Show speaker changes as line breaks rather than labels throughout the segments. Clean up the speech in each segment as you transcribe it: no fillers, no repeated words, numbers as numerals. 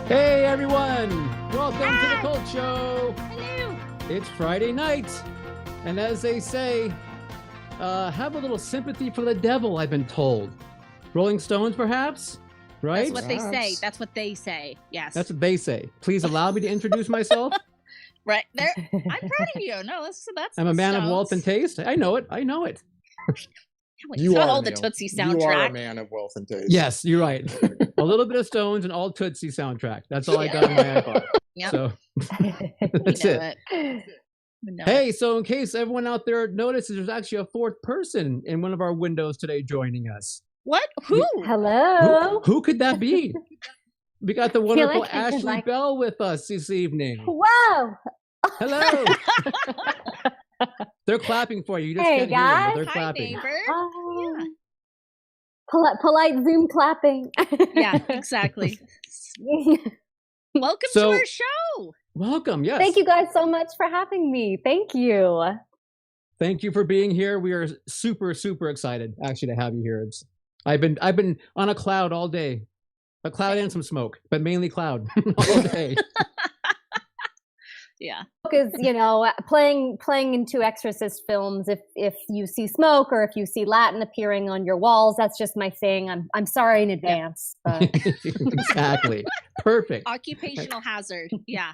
Hey everyone! Welcome to the Cult Show!
Hello!
It's Friday night, and as they say, have a little sympathy for the devil, I've been told. Rolling Stones, perhaps? Right?
That's what they say. That's what they say. Yes.
That's what they say. Please allow me to introduce myself.
Right there. I'm proud of you. No, that's
I'm a man of wealth and taste. I know it.
It's not all the Tootsie soundtrack.
You are a man of wealth and taste.
Yes, you're right. A little bit of Stones and all Tootsie soundtrack. That's all I got on my iPod.
Yep.
So that's it. Hey, so in case everyone out there notices, there's actually a fourth person in one of our windows today joining us.
What? Who?
Hello.
Who could that be? We got the wonderful Ashley Bell with us this evening.
Wow.
Hello. They're clapping for you. You just can't
guys.
hear them, but they're
Hi,
clapping.
neighbor.
Yeah. Polite Zoom clapping.
Yeah, exactly. Welcome to our show.
Welcome. Yes.
Thank you guys so much for having me. Thank you.
Thank you for being here. We are super excited actually to have you here. I've been on a cloud all day. A cloud and some smoke, but mainly cloud all day.
Yeah. Because, playing into Exorcist films, if you see smoke or if you see Latin appearing on your walls, that's just my thing. I'm sorry in advance. But...
Exactly. Perfect.
Occupational hazard. Yeah.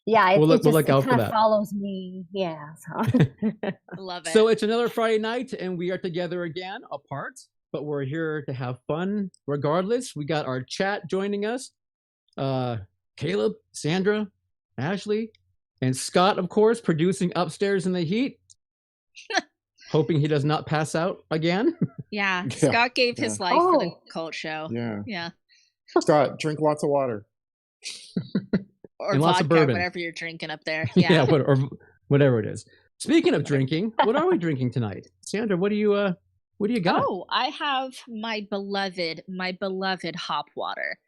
Yeah,
we'll look out for that.
Follows me. Yeah. So.
I love it.
So it's another Friday night and we are together again, apart, but we're here to have fun regardless. We got our chat joining us. Caleb, Sandra, Ashley, and Scott, of course, producing upstairs in the heat. Hoping he does not pass out again.
Yeah. Scott gave his life for the Cult Show. Yeah.
Scott, drink lots of water.
Or
and
vodka,
lots of bourbon.
Whatever you're drinking up there.
Yeah, or whatever it is. Speaking of drinking, what are we drinking tonight? Sandra, what do you got?
Oh, I have my beloved hop water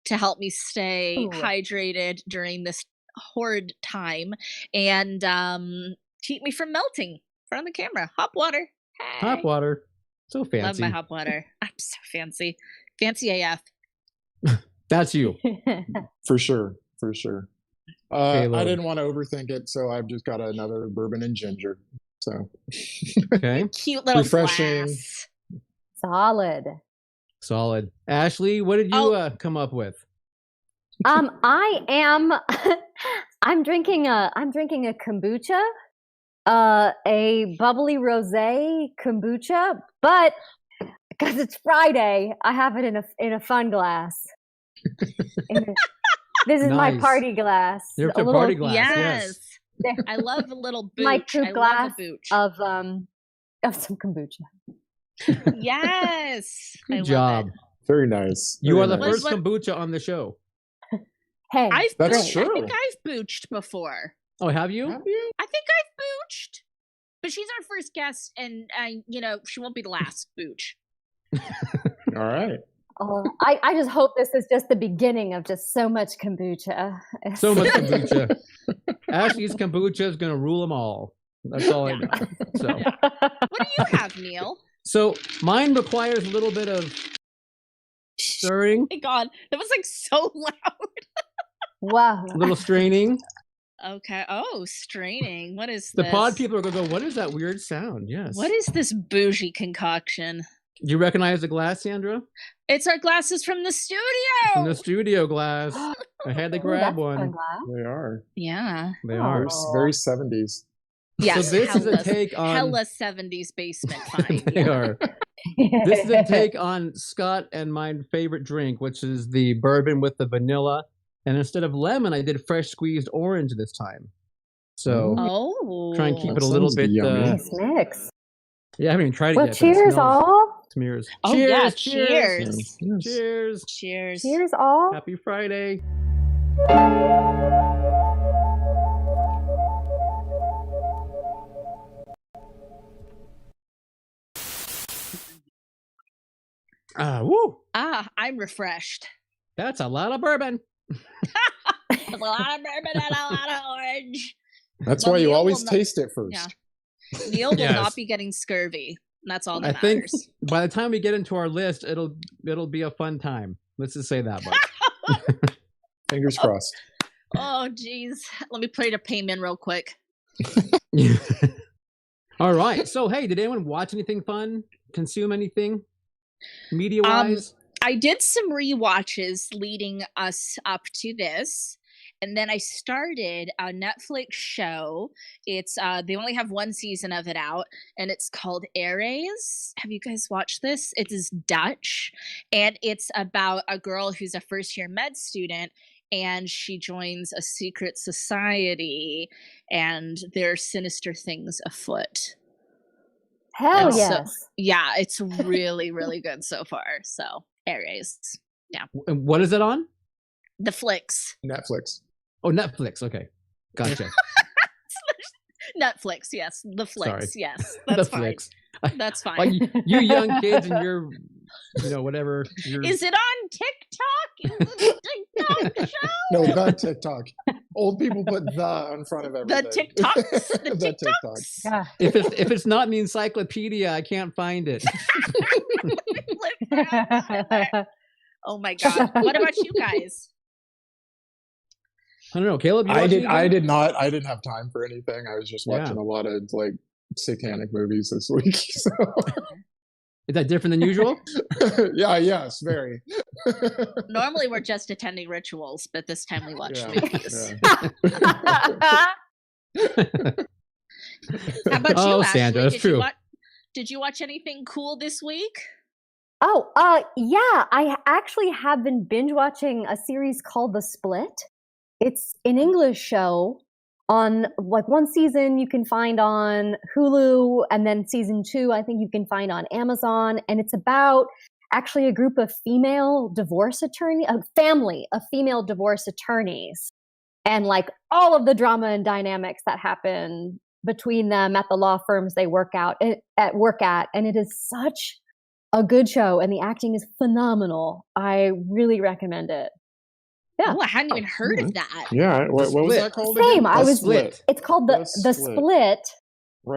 to help me stay hydrated during this horrid time and keep me from melting in front of the camera. Hop water. Hey.
Hop water. So fancy.
Love my hop water. I'm so fancy. Fancy AF.
That's you.
For sure. I didn't want to overthink it, so I've just got another bourbon and ginger. So
okay.
Cute little
refreshing.
Glass.
Solid.
Ashley, what did you come up with?
I'm drinking a kombucha, a bubbly rosé kombucha, but because it's Friday, I have it in a fun glass. This is my party glass.
Your party glass.
Yes. I love a little booch.
My true glass
of
some kombucha.
Yes.
Good job.
Very nice.
You are the first kombucha on the show.
Hey,
that's true.
I think I've booched before.
Oh, have you?
I think I've booched. But she's our first guest, and she won't be the last booch.
All right.
Oh, I just hope this is just the beginning of just so much kombucha.
So much kombucha. Ashley's kombucha is going to rule them all. That's all I know. So.
What do you have, Neil?
So mine requires a little bit of stirring.
Oh my God, that was like so loud.
Wow.
A little straining.
Okay. Oh, straining. What is
the
this?
pod people are going to go, what is that weird sound? Yes.
What is this bougie concoction?
Do you recognize the glass, Sandra?
It's our glasses from the studio.
From the studio glass. I had to grab one.
They are.
Yeah.
They are.
Very 70s.
Yes.
So this is a take on
hella 70s basement fine.
They are. This is a take on Scott and my favorite drink, which is the bourbon with the vanilla. And instead of lemon, I did fresh squeezed orange this time. So try and keep it a little bit
nice mix.
Yeah, I haven't even tried it
well,
yet.
Cheers all.
Cheers.
Oh,
cheers,
yeah,
cheers.
Cheers.
Cheers.
Cheers.
Cheers all.
Happy Friday. Woo.
I'm refreshed.
That's a lot of bourbon.
A lot of bourbon and a lot of orange.
That's why you always taste it first.
Yeah. Neil will not be getting scurvy. That's all that
think
matters.
by the time we get into our list, it'll be a fun time. Let's just say that much.
Fingers crossed.
Oh, geez. Let me play the payment real quick.
All right. So, hey, did anyone watch anything fun? Consume anything media-wise?
I did some rewatches leading us up to this. And then I started a Netflix show. It's they only have one season of it out, and it's called Aries. Have you guys watched this? It is Dutch, and it's about a girl who's a first-year med student, and she joins a secret society, and there are sinister things afoot.
Hell yes.
So, yeah, it's really, really good so far. So, Aries. Yeah.
And what is it on?
The Flicks.
Netflix.
Oh, Netflix. Okay. Gotcha.
Netflix, yes. The Flicks,
Sorry.
yes. That's fine.
Flicks.
That's fine.
Like you young kids and your, whatever.
Is it on TikTok? Is it a TikTok show?
No, the TikTok. Old people put the in front of everything.
The TikToks?
The TikToks.
Yeah.
If it's not in the encyclopedia, I can't find it.
Oh my god. What about you guys?
I don't know, Caleb.
I didn't have time for anything. I was just watching a lot of like satanic movies this week. So.
Is that different than usual?
Yes, very.
Normally we're just attending rituals, but this time we watch movies.
Yeah.
How about you, Ashley?
Sandra, that's true.
Did you watch anything cool this week?
Oh, yeah. I actually have been binge watching a series called The Split. It's an English show. On like one season you can find on Hulu, and then season 2 I think you can find on Amazon, and it's about actually a group of female divorce attorneys, a female divorce attorneys, and like all of the drama and dynamics that happen between them at the law firms they work at, and it is such a good show, and the acting is phenomenal. I really recommend it. Yeah.
Oh, I hadn't even heard of that.
Yeah. What was that called?
Same.
Again?
It's called the Split.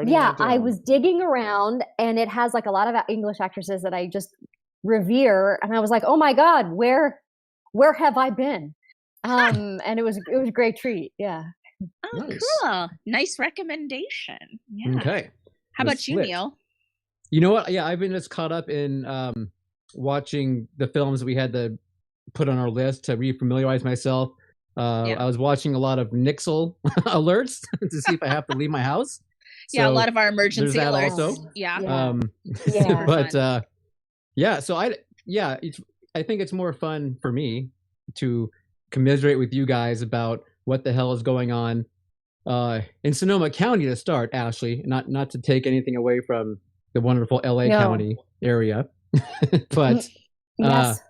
Yeah. I was digging around, and it has like a lot of English actresses that I just revere, and I was like, oh my god, where have I been? And it was a great treat. Yeah.
Oh, nice. Cool. Nice recommendation. Yeah.
Okay.
How about you, Neil?
You know what? Yeah, I've been just caught up in watching the films we had to put on our list to refamiliarize myself. I was watching a lot of Nixle alerts to see if I have to leave my house.
Yeah, a lot of our emergency alerts.
Also.
Yeah.
But so I think it's more fun for me to commiserate with you guys about what the hell is going on in Sonoma County to start, Ashley. Not to take anything away from the wonderful LA County area, but
yes.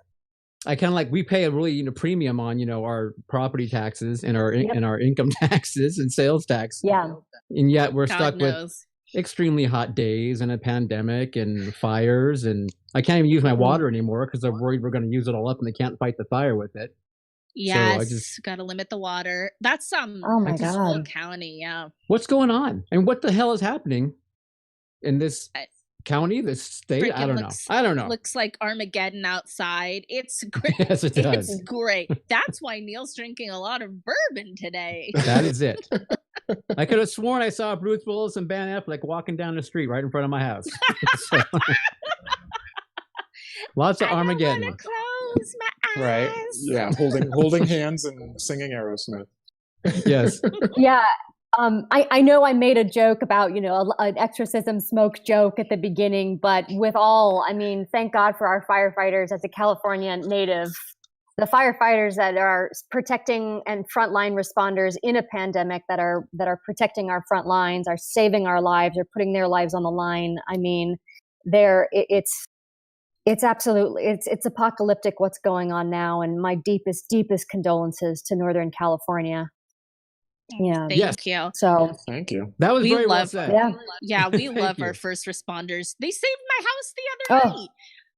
I kind of like, we pay a really premium on our property taxes and our income taxes and sales tax.
Yeah,
and yet we're stuck with extremely hot days and a pandemic and fires, and I can't even use my water anymore because I'm worried we're going to use it all up and they can't fight the fire with it.
Yes, so I just got to limit the water. That's
oh my god,
whole county. Yeah,
what's going on and what the hell is happening in this county, this state? I don't know.
Looks like Armageddon outside. It's great.
Yes, it does.
It's great. That's why Neil's drinking a lot of bourbon today.
That is it. I could have sworn I saw Bruce Willis and Ben Affleck walking down the street right in front of my house. Lots of Armageddon.
I don't wanna close my eyes.
Right. Yeah, holding hands and singing Aerosmith.
Yes.
Yeah. I know I made a joke about, an exorcism smoke joke at the beginning, but thank God for our firefighters. As a California native, the firefighters that are protecting and frontline responders in a pandemic that are protecting our front lines, are saving our lives, are putting their lives on the line. I mean, it's absolutely, it's apocalyptic what's going on now, and my deepest condolences to Northern California. Yeah.
Thank you.
So
thank you.
That was very well said.
Yeah, we love our first responders. They saved my house the other night.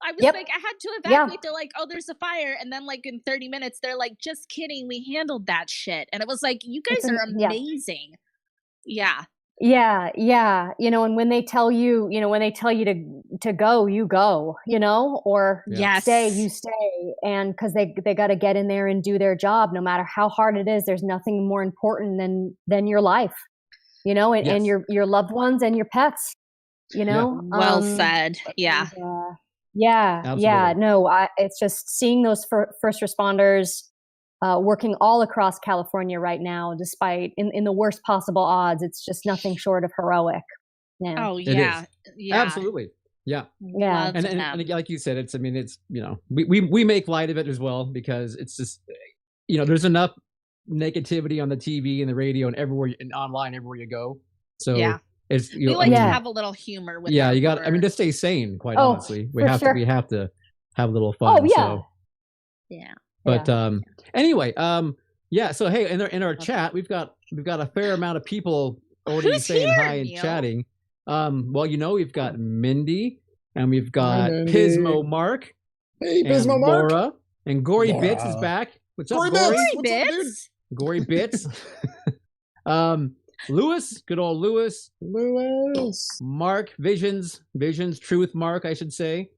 I was like, I had to evacuate. They're like, oh, there's a fire. And then like in 30 minutes, they're like, just kidding. We handled that shit. And it was like, you guys are amazing. Yeah.
Yeah, yeah. And when they tell you, to go, you go, or stay, you stay. And because they got to get in there and do their job, no matter how hard it is. There's nothing more important than your life, and your loved ones and your pets,
Well said. Yeah.
And, yeah. No, it's just seeing those first responders working all across California right now, despite in the worst possible odds. It's just nothing short of heroic. Yeah.
Oh yeah, yeah,
absolutely. Yeah,
yeah.
And like you said, it's we make light of it as well, because it's just there's enough negativity on the TV and the radio and everywhere and online everywhere you go. So it's
we like to have a little humor with
you got to stay sane, quite honestly. We have to have a little fun.
Oh yeah.
So.
Yeah.
But anyway, so hey, in our chat, we've got a fair amount of people already saying hi and chatting. Well, we've got Mindy, and we've got Pismo Mark.
Hey, Pismo Mark.
Laura, and Gory Bits is back. What's up,
Gory Bits?
Gory Bits. Lewis, good old Lewis. Mark, Visions, Truth Mark, I should say.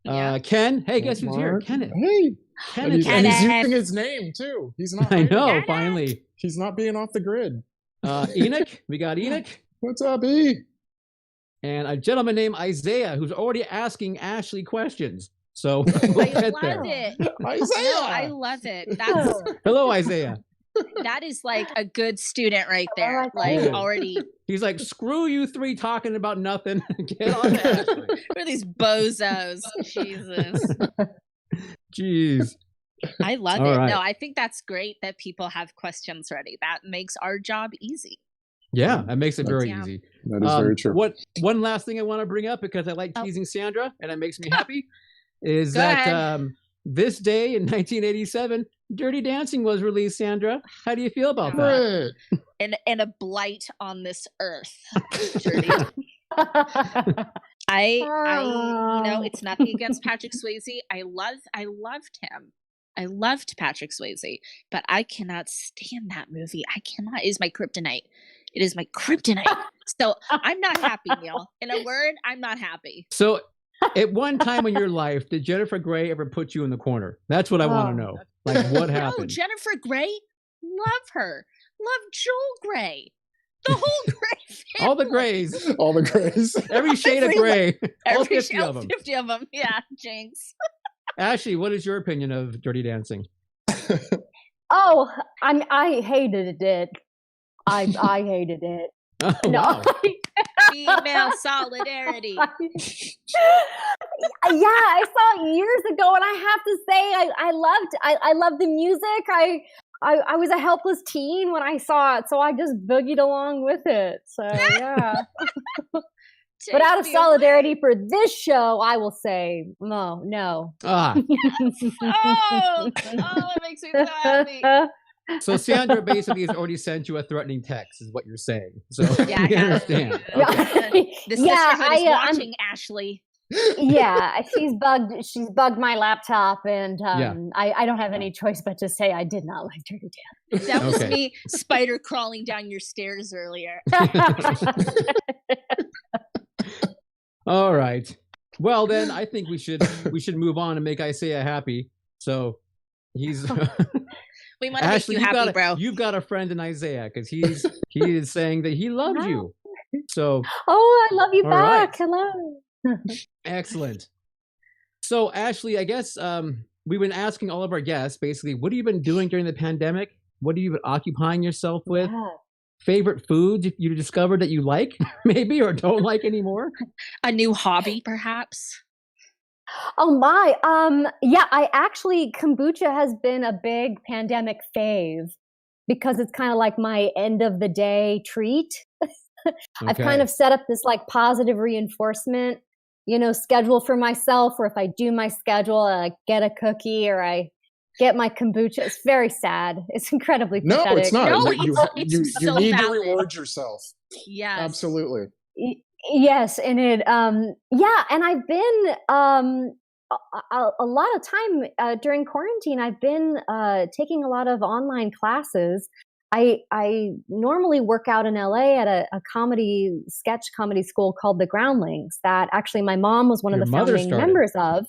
Ken, hey, guess who's here? Kenneth.
Hey.
And
he's using his name too. He's not.
I know. Finally,
he's not being off the grid.
Enoch, we got Enoch.
What's up, E?
And a gentleman named Isaiah who's already asking Ashley questions. So
I love it.
Isaiah,
I love it.
Hello, Isaiah.
That is like a good student right there. Already.
He's like, screw you three talking about nothing. Get on to Ashley.
Who are these bozos? Jesus.
Jeez.
I love it. Right. No, I think that's great that people have questions ready. That makes our job easy.
Yeah, that makes it very easy.
That is very true.
One last thing I want to bring up, because I like teasing Sandra and it makes me happy, is this day in 1987, Dirty Dancing was released. Sandra, how do you feel about that?
And a blight on this earth. Dirty. It's nothing against Patrick Swayze. I loved him. I loved Patrick Swayze, but I cannot stand that movie. I cannot. It is my kryptonite. It is my kryptonite. So I'm not happy, Neil. In a word, I'm not happy.
So at one time in your life, did Jennifer Grey ever put you in the corner? That's what I want to know. Like, what happened?
No, Jennifer Grey, love her. Love Joel Grey. The whole Grey family.
All the Greys.
All the Greys.
Every shade of Grey. All 50 of them.
50 of them. Yeah, Jinx.
Ashley, what is your opinion of Dirty Dancing?
I hated it. I hated it.
Oh, wow.
Female solidarity.
I saw it years ago, and I have to say, I loved the music. I was a helpless teen when I saw it, so I just boogied along with it. So yeah. But out of solidarity for this show, I will say no.
It makes me so happy.
So Sandra basically has already sent you a threatening text, is what you're saying. So
yeah,
I understand.
Okay. The sisterhood is watching, Ashley.
Yeah, she's bugged my laptop, and I don't have any choice but to say I did not like Dirty Dancing.
That was me spider crawling down your stairs earlier.
All right. Well, then I think we should move on and make Isaiah happy. So he's
we want to make you happy, bro.
You've got a friend in Isaiah, because he is saying that he loves you. So
I love you back.
Right.
Hello.
Excellent. So Ashley, I guess we've been asking all of our guests basically, what have you been doing during the pandemic? What have you been occupying yourself with? Yeah. Favorite foods you discovered that you like, maybe, or don't like anymore?
A new hobby, perhaps?
Oh my. I actually, kombucha has been a big pandemic fave, because it's kind of like my end of the day treat. I've kind of set up this like positive reinforcement, schedule for myself, or if I do my schedule, I get a cookie or I get my kombucha. It's very sad. It's incredibly pathetic.
No, it's not.
No,
you
so
need
valid.
to reward yourself.
Yes.
Absolutely.
Yes, and it and I've been a lot of time during quarantine. I've been taking a lot of online classes. I normally work out in LA at a sketch comedy school called the Groundlings that actually my mom was one of the founding members of.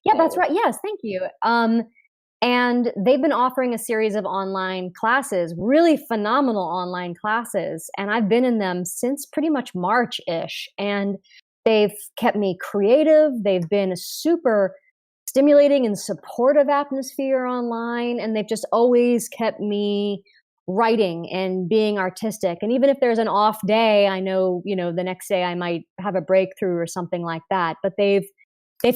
Yeah, that's right. Yes, thank you. And they've been offering a series of online classes, really phenomenal online classes. And I've been in them since pretty much March-ish. And they've kept me creative. They've been a super stimulating and supportive atmosphere online. And they've just always kept me writing and being artistic. And even if there's an off day, I know, the next day I might have a breakthrough or something like that. But they've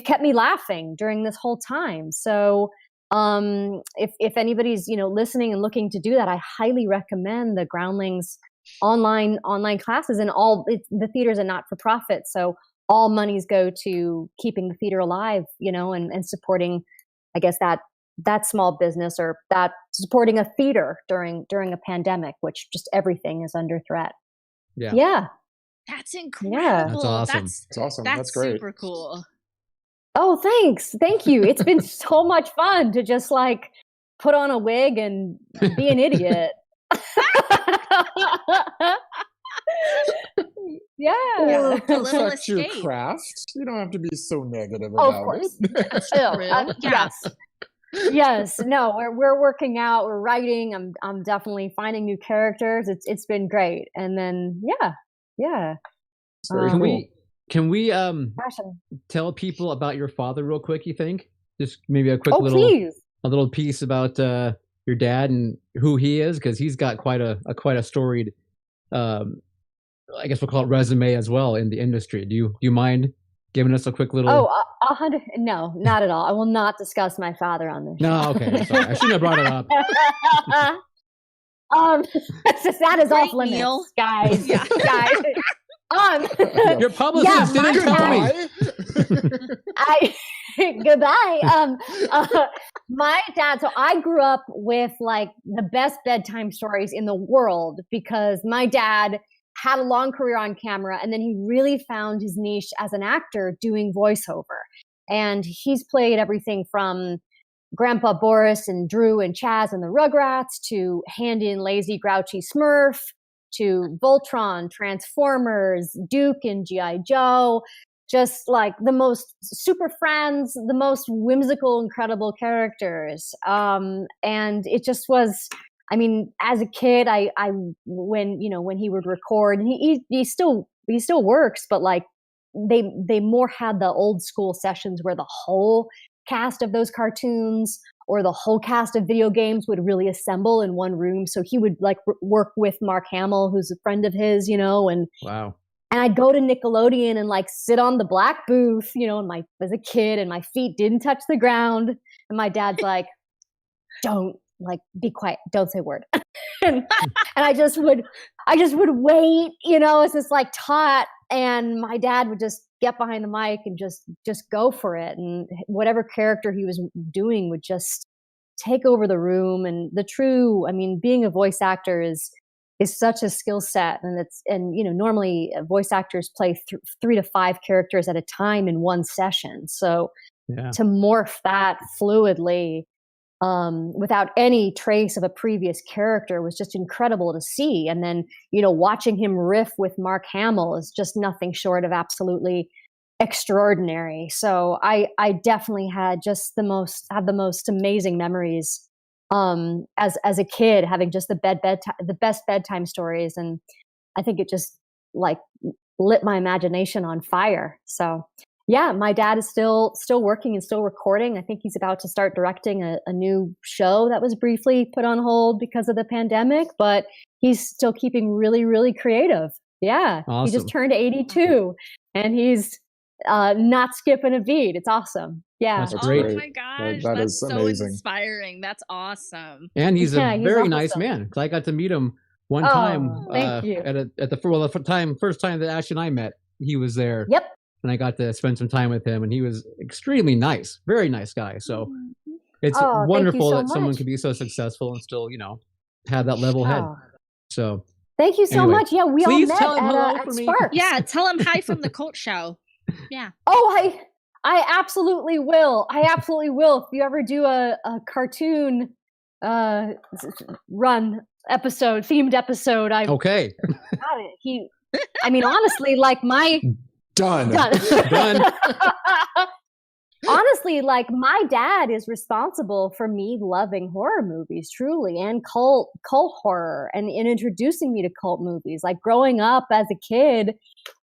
kept me laughing during this whole time. So if anybody's listening and looking to do that, I highly recommend the Groundlings online classes. And the theater's a not-for-profit, so all monies go to keeping the theater alive, and supporting, I guess, that small business, or that supporting a theater during a pandemic, which just everything is under threat. Yeah.
That's incredible.
Yeah. That's awesome.
That's awesome. That's great.
Super cool.
Oh, thanks. Thank you. It's been so much fun to just put on a wig and be an idiot. Yeah.
Or perfect your craft. You don't have to be so negative about
of course.
it.
Still, yes. Yes. No, we're working out, we're writing. I'm definitely finding new characters. It's been great. And then yeah.
Can we tell people about your father real quick, you think? Just maybe a quick little piece about your dad and who he is, because he's got quite a storied I guess we'll call it resume as well in the industry. Do you mind giving us a quick little
100? No, not at all. I will not discuss my father on this show.
No, okay. Sorry. I shouldn't have brought it up.
That is off limits, guys. Yeah. Guys.
Your publicist didn't tell me.
Goodbye. My dad. So I grew up with the best bedtime stories in the world, because my dad had a long career on camera, and then he really found his niche as an actor doing voiceover. And he's played everything from Grandpa Boris and Drew and Chaz and the Rugrats to hand-in lazy grouchy Smurf to Voltron, Transformers, Duke and G.I. Joe, just the most Super Friends, the most whimsical, incredible characters. And it just was, as a kid, when he would record, and he still works, but they more had the old school sessions where the whole cast of those cartoons or the whole cast of video games would really assemble in one room. So he would work with Mark Hamill, who's a friend of his, and
wow.
And I'd go to Nickelodeon and sit on the black booth, as a kid, and my feet didn't touch the ground. And my dad's like, don't be quiet, don't say a word. and I just would wait, as this taught, and my dad would just get behind the mic and just go for it. And whatever character he was doing would just take over the room. And being a voice actor is such a skill set. And normally voice actors play 3 to 5 characters at a time in one session. So to morph that fluidly, without any trace of a previous character was just incredible to see. And then, watching him riff with Mark Hamill is just nothing short of absolutely extraordinary. So I definitely had the most amazing memories as a kid, having just the best bedtime stories. And I think it just lit my imagination on fire. So yeah, my dad is still working and still recording. I think he's about to start directing a new show that was briefly put on hold because of the pandemic, but he's still keeping really, really creative. Yeah.
Awesome.
He just turned 82 and he's not skipping a beat. It's awesome. Yeah.
That's great.
Oh my gosh.
That
that's
is
so
amazing.
Inspiring. That's awesome.
And he's a very
awesome.
nice man. 'Cause I got to meet him one time
thank you.
at the first time that Ash and I met. He was there.
Yep.
And I got to spend some time with him, and he was extremely nice, very nice guy. So it's wonderful that someone can be so successful and still, have that level head. So
thank you so much. Yeah, we all met at
me.
Sparks.
Yeah, tell him hi from the Cult Show. Yeah.
Oh, I absolutely will. I absolutely will. If you ever do a cartoon run, themed episode.
Okay.
Got it. I mean, honestly, like my
done.
Honestly, like my dad is responsible for me loving horror movies, truly, and cult horror, and in introducing me to cult movies. Like growing up as a kid,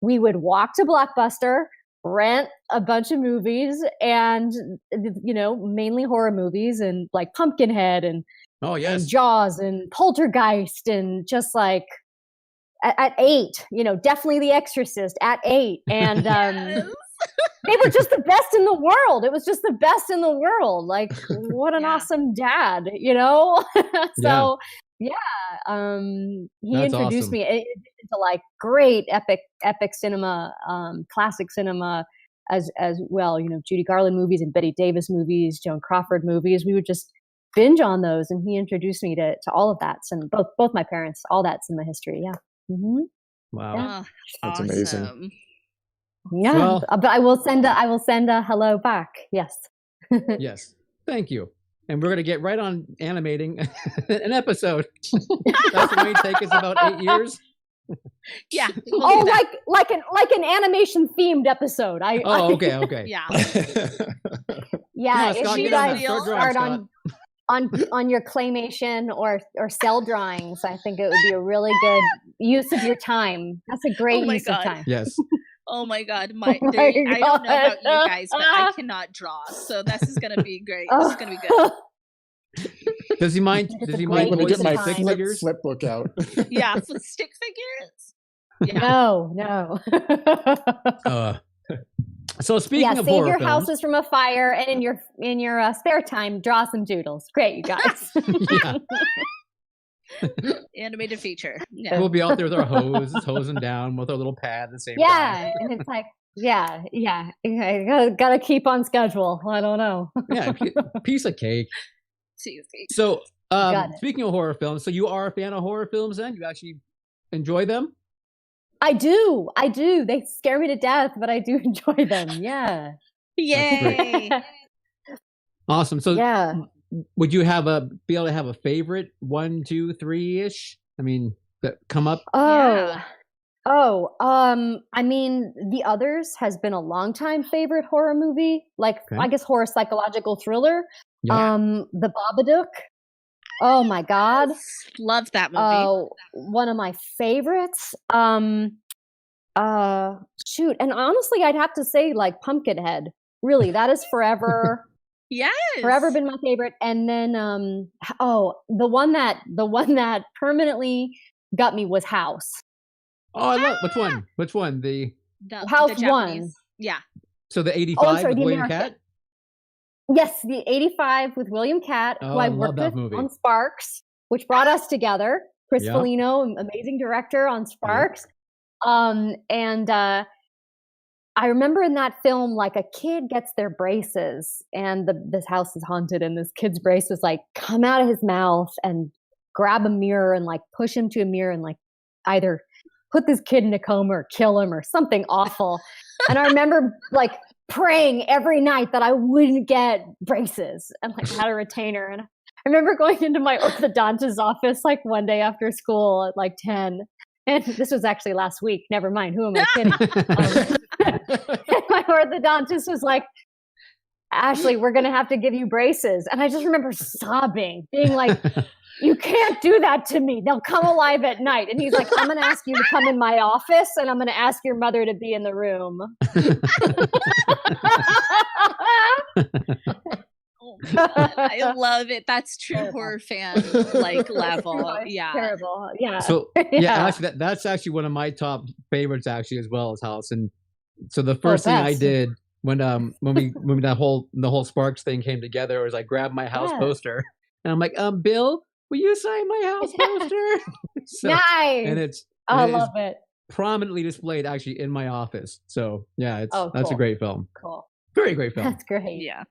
we would walk to Blockbuster, rent a bunch of movies, and mainly horror movies, and like Pumpkinhead and and Jaws and Poltergeist, and just like at 8, definitely The Exorcist at 8, and they were just the best in the world. It was just the best in the world. Like, what an awesome dad, So he
That's
introduced
awesome.
me into like great epic cinema, classic cinema as well. Judy Garland movies and Bette Davis movies, Joan Crawford movies. We would just binge on those, and he introduced me to all of that. And both my parents, all that cinema history. Yeah. Mm-hmm.
Wow.
Yeah.
That's
awesome.
amazing.
Yeah,
Well-
but I will send a hello back. Yes.
Yes. Thank you. And we're going to get right on animating an episode. That's going to take us about 8 years.
Yeah.
Oh, like an animation themed episode.
Okay.
Yeah.
Yeah,
Come on, Scott,
if you
get on
guys
that. Start drawing,
start on your claymation or cell drawings, I think it would be a really good use of your time. That's a great use of time.
Yes.
Oh my God.
my
I don't know about
God.
you guys, but I cannot draw. So this is going to be great. This is going to be good.
Does he mind?
It's
Does
a
he
great
mind
I'm going to
voicing
get my
time.
stick figures?
flip book out.
Yeah. Stick figures. Yeah.
No.
So speaking of
save
horror
your
films,
houses from a fire, and in your spare time, draw some doodles. Great, you guys.
yeah,
Animated feature. Yeah.
we'll be out there with our hosing down with our little pad at the same time.
Yeah, and it's like, yeah, gotta keep on schedule. I don't know.
Yeah, piece of cake.
Seriously.
So,
Got it.
speaking of horror films, so you are a fan of horror films then? You actually enjoy them?
I do. They scare me to death, but I do enjoy them. Yeah.
Yay.
Awesome. So,
Yeah.
would you be able to have a favorite 1, 2, 3-ish? I mean, that come up?
Yeah.
I mean, The Others has been a long time favorite horror movie. Like,
Okay.
I guess horror psychological thriller.
Yeah.
The Babadook. Oh my God.
Love that movie.
Oh, one of my favorites. Shoot. And honestly, I'd have to say like Pumpkinhead. Really, that is forever.
Yes.
Forever been my favorite. And then the one that permanently got me was House.
Oh, I love which one? The
House
Japanese.
1.
Yeah.
So the 85
sorry,
with
the
William
American.
Cat?
Yes, the 85 with William Cat,
Oh,
who
I
I
love
worked
that
with
movie.
on Sparks, which brought us together. Chris
Yeah.
Foligno, amazing director on Sparks. I remember in that film, like a kid gets their braces, and this house is haunted, and this kid's braces like come out of his mouth and grab a mirror and like push him to a mirror and like either put this kid in a coma or kill him or something awful. And I remember like praying every night that I wouldn't get braces and like had a retainer. And I remember going into my orthodontist's office like one day after school at like 10. And this was actually last week. Never mind. Who am I kidding? My orthodontist was like, Ashley, we're going to have to give you braces. And I just remember sobbing, being like, you can't do that to me. They'll come alive at night. And he's like, I'm going to ask you to come in my office, and I'm going to ask your mother to be in the room.
Oh my God, I love it. That's true
Terrible.
horror fan like level.
It's
Yeah.
terrible. Yeah.
So yeah, actually that's actually one of my top favorites actually as well as House. And so the first thing I
best.
did when the whole Sparks thing came together was I grabbed my House
Yeah.
poster and I'm like, Bill, will you sign my House poster? So,
nice.
and
I
it is
love it.
prominently displayed actually in my office. So yeah, that's a
cool.
great film.
Cool.
Very great film.
That's great.
Yeah.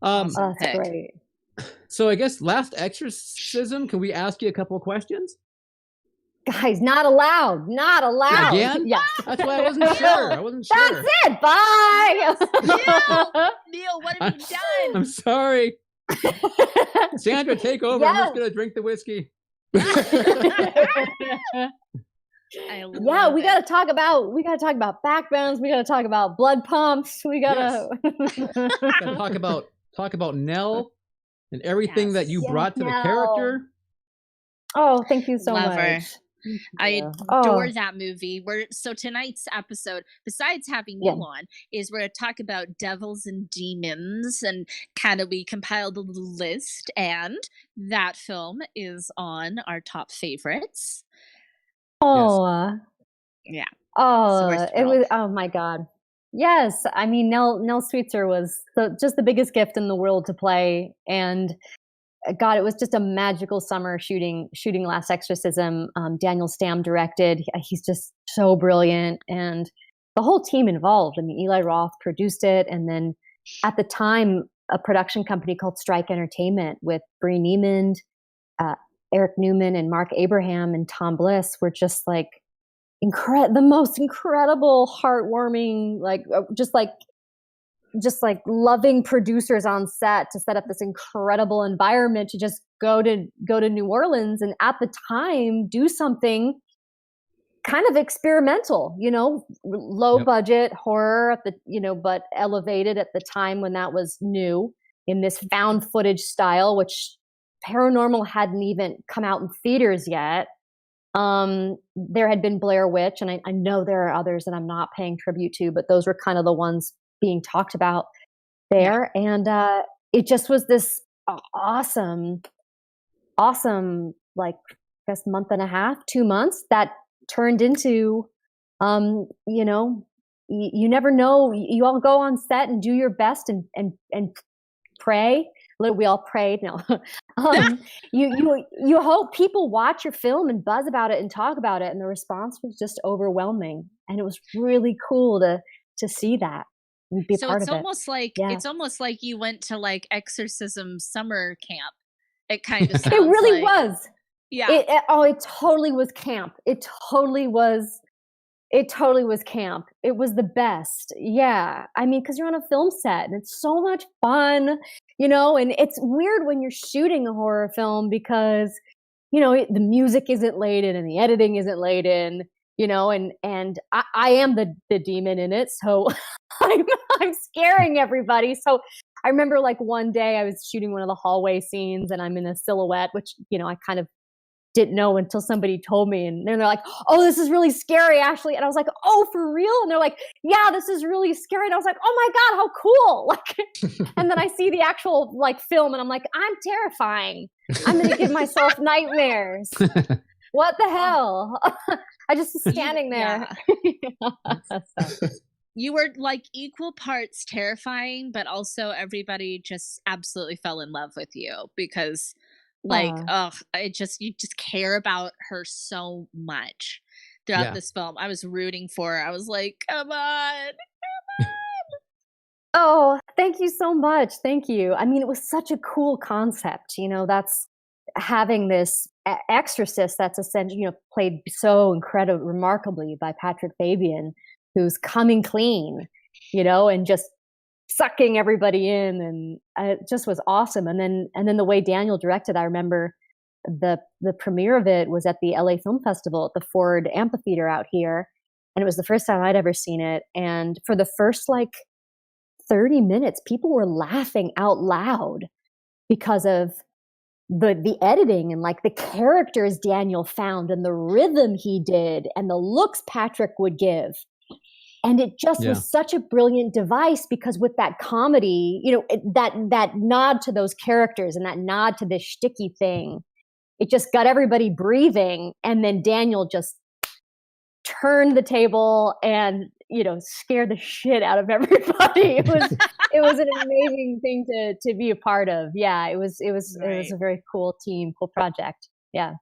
Um,
Awesome.
That's
Heck.
great.
so I guess Last Exorcism, can we ask you a couple of questions?
Guys, not allowed. Not allowed.
Again?
Yes.
That's why I wasn't sure. I wasn't sure.
That's it. Bye.
Neil, what have you done?
I'm sorry. Sandra, take over. I'm just
Yes.
gonna drink the whiskey.
Yeah, we gotta talk about backbones. We gotta talk about blood pumps. We gotta
talk about Nell and everything that you brought to the character.
Oh, thank you so
Love
much.
Her. I adore that movie. So tonight's episode, besides having you on, is we're going to talk about devils and demons, and kind of we compiled a little list, and that film is on our top favorites.
Oh,
yeah.
Oh, it was. Oh my God. Yes, I mean Nell Sweetser was just the biggest gift in the world to play, and God, it was just a magical summer shooting Last Exorcism. Daniel Stamm directed. He's just so brilliant, and the whole team involved. I mean, Eli Roth produced it, and then at the time, a production company called Strike Entertainment with Bree Neiman, Eric Newman, and Mark Abraham and Tom Bliss were just like the most incredible, heartwarming, just like loving producers on set to set up this incredible environment to just go to New Orleans and at the time do something kind of experimental, low budget horror at the, but elevated at the time when that was new in this found footage style, which paranormal hadn't even come out in theaters yet. There had been Blair Witch, and I know there are others that I'm not paying tribute to, but those were kind of the ones being talked about there. And it just was this awesome, like, I guess month and a half, 2 months that turned into, you never know. You all go on set and do your best and pray. We all prayed. No, you hope people watch your film and buzz about it and talk about it, and the response was just overwhelming, and it was really cool to see that.
So it's almost like it's almost like you went to like exorcism summer camp. It kind of sounds
it really was.
Yeah.
It totally was camp. It totally was camp. It was the best. Yeah. I mean, because you're on a film set and it's so much fun, and it's weird when you're shooting a horror film because, the music isn't laid in and the editing isn't laid in, and I am the demon in it. So I'm scaring everybody. So I remember like one day I was shooting one of the hallway scenes and I'm in a silhouette, which, I kind of didn't know until somebody told me, and then they're like, "Oh, this is really scary, Ashley." And I was like, "Oh, for real?" And they're like, "Yeah, this is really scary." And I was like, "Oh my God, how cool." Like, and then I see the actual like film and I'm like, "I'm terrifying. I'm going to give myself nightmares." What the hell? I just was standing there.
Yeah. You were like equal parts terrifying, but also everybody just absolutely fell in love with you because you just care about her so much throughout this film. I was rooting for her. I was like, come on.
Oh, thank you so much. Thank you. I mean, it was such a cool concept, that's having this exorcist that's essentially, played so incredibly remarkably by Patrick Fabian, who's coming clean, and just sucking everybody in, and it just was awesome. And then the way Daniel directed, I remember the premiere of it was at the LA Film Festival at the Ford Amphitheater out here, and it was the first time I'd ever seen it. And for the first like 30 minutes, people were laughing out loud because of the editing and like the characters Daniel found and the rhythm he did and the looks Patrick would give. And it just was such a brilliant device because with that comedy, that nod to those characters and that nod to this shticky thing, it just got everybody breathing. And then Daniel just turned the table and, scared the shit out of everybody. It was an amazing thing to be a part of. Yeah, it was a very cool team, cool project. Yeah.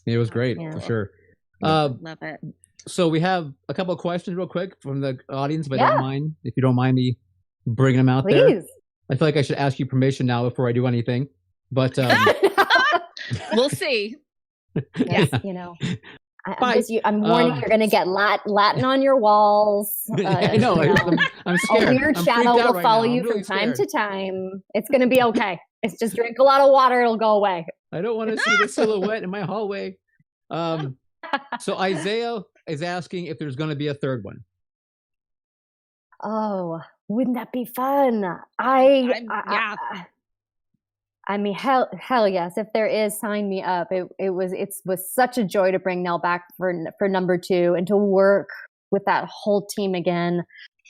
It was great for sure.
Love it.
So we have a couple of questions real quick from the audience, if you don't mind me bringing them out there. I feel like I should ask you permission now before I do anything, but
we'll see.
Yes, I'm warning you're going to get Latin on your walls.
I know. I'm scared.
A weird shadow will follow you from time to time. It's going to be okay. It's just drink a lot of water. It'll go away.
I don't want to see the silhouette in my hallway. So Isaiah is asking if there's going to be a third one.
Oh, wouldn't that be fun? I mean, hell yes. If there is, sign me up. It was such a joy to bring Nell back for number 2 and to work with that whole team again.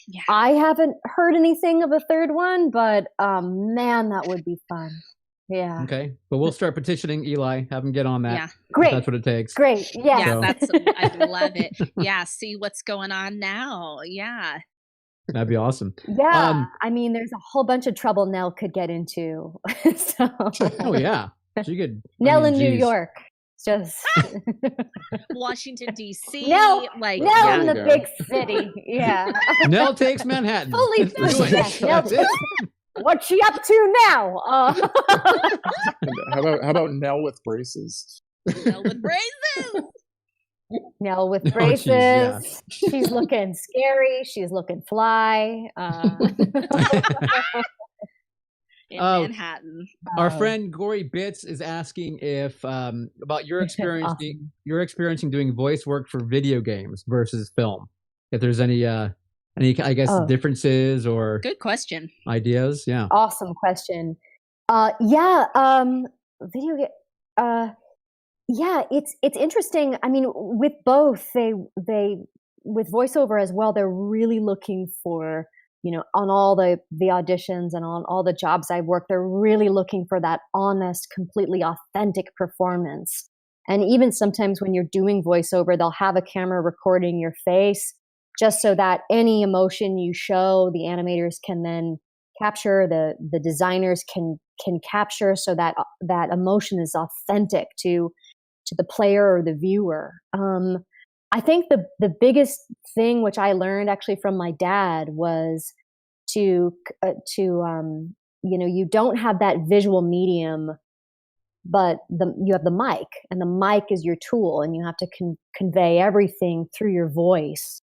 Yeah. I haven't heard anything of a third one, but man, that would be fun. Yeah.
Okay, but we'll start petitioning Eli. Have him get on that.
Yeah.
Great.
That's what it takes.
Great. Yeah.
So. I love it. Yeah. See what's going on now. Yeah.
That'd be awesome.
Yeah. I mean, there's a whole bunch of trouble Nell could get into. So.
Oh yeah. She could.
Nell in New York. Just
Washington D.C.
Nell in the big city. Yeah.
Nell takes Manhattan.
Fully. What's she up to now?
How about Nell with braces?
Nell with braces.
Nell with braces. Geez, yeah. She's looking scary. She's looking fly.
In Manhattan.
Our friend Gory Bits is asking if about your experience doing voice work for video games versus film. If there's any I guess differences or
good question.
Ideas, yeah.
Awesome question. Video game. Yeah, it's interesting. I mean, with both, they with voiceover as well. They're really looking for, on all the auditions and on all the jobs I've worked, they're really looking for that honest, completely authentic performance. And even sometimes when you're doing voiceover, they'll have a camera recording your face, just so that any emotion you show, the animators can then capture, the designers can capture, so that that emotion is authentic to the player or the viewer. I think the biggest thing which I learned actually from my dad was to you don't have that visual medium, but you have the mic, and the mic is your tool, and you have to convey everything through your voice,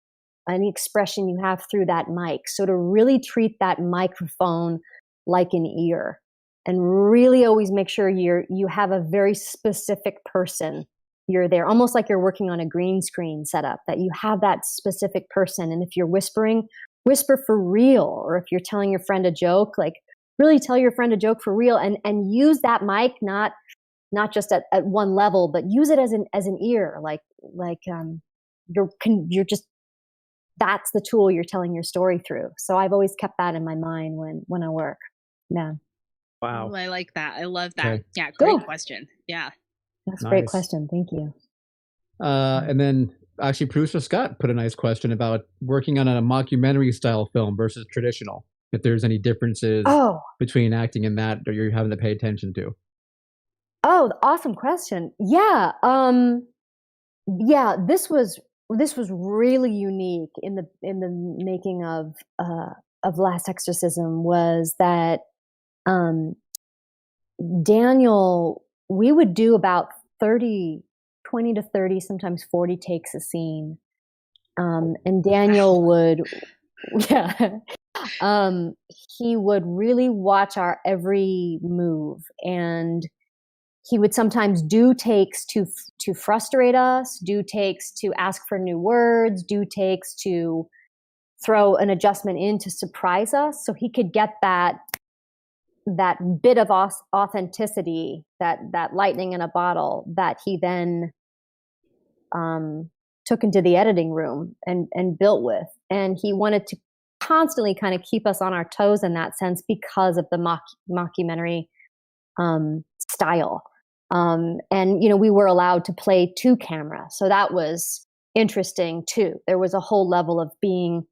any expression you have through that mic. So to really treat that microphone like an ear, and really always make sure you have a very specific person. You're there almost like you're working on a green screen setup, that you have that specific person. And if you're whispering, whisper for real. Or if you're telling your friend a joke, like really tell your friend a joke for real, and use that mic, not just at one level, but use it as an ear, you're just, that's the tool you're telling your story through. So I've always kept that in my mind when I work. Yeah.
Wow.
Oh, I like that. I love that.
Okay.
Yeah. Great question. Yeah.
That's a great question. Thank you.
And then actually producer Scott put a nice question about working on a mockumentary style film versus traditional. If there's any differences between acting in that, or you're having to pay attention to.
Oh, awesome question. Yeah. This was really unique in the making of Last Exorcism, was that Daniel, we would do about 20 to 30, sometimes 40 takes a scene. And Daniel would, he would really watch our every move, and he would sometimes do takes to frustrate us, do takes to ask for new words, do takes to throw an adjustment in to surprise us, so he could get that bit of authenticity, that lightning in a bottle, that he then took into the editing room and built with. And he wanted to constantly kind of keep us on our toes in that sense, because of the mockumentary style. And we were allowed to play to camera, so that was interesting too. There was a whole level of being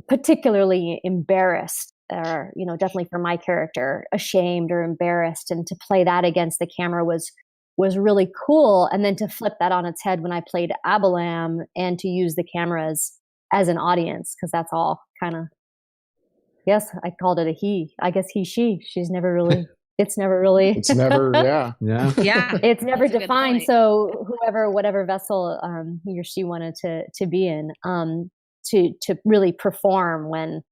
particularly embarrassed, or definitely for my character, ashamed or embarrassed, and to play that against the camera was really cool. And then to flip that on its head when I played Abalam, and to use the cameras as an audience, because that's all kind of, yes, I called it a he. I guess he, she. She's never really It's never really.
It's never. Yeah.
Yeah.
It's never defined. So whatever vessel he or she wanted to be in, to really perform when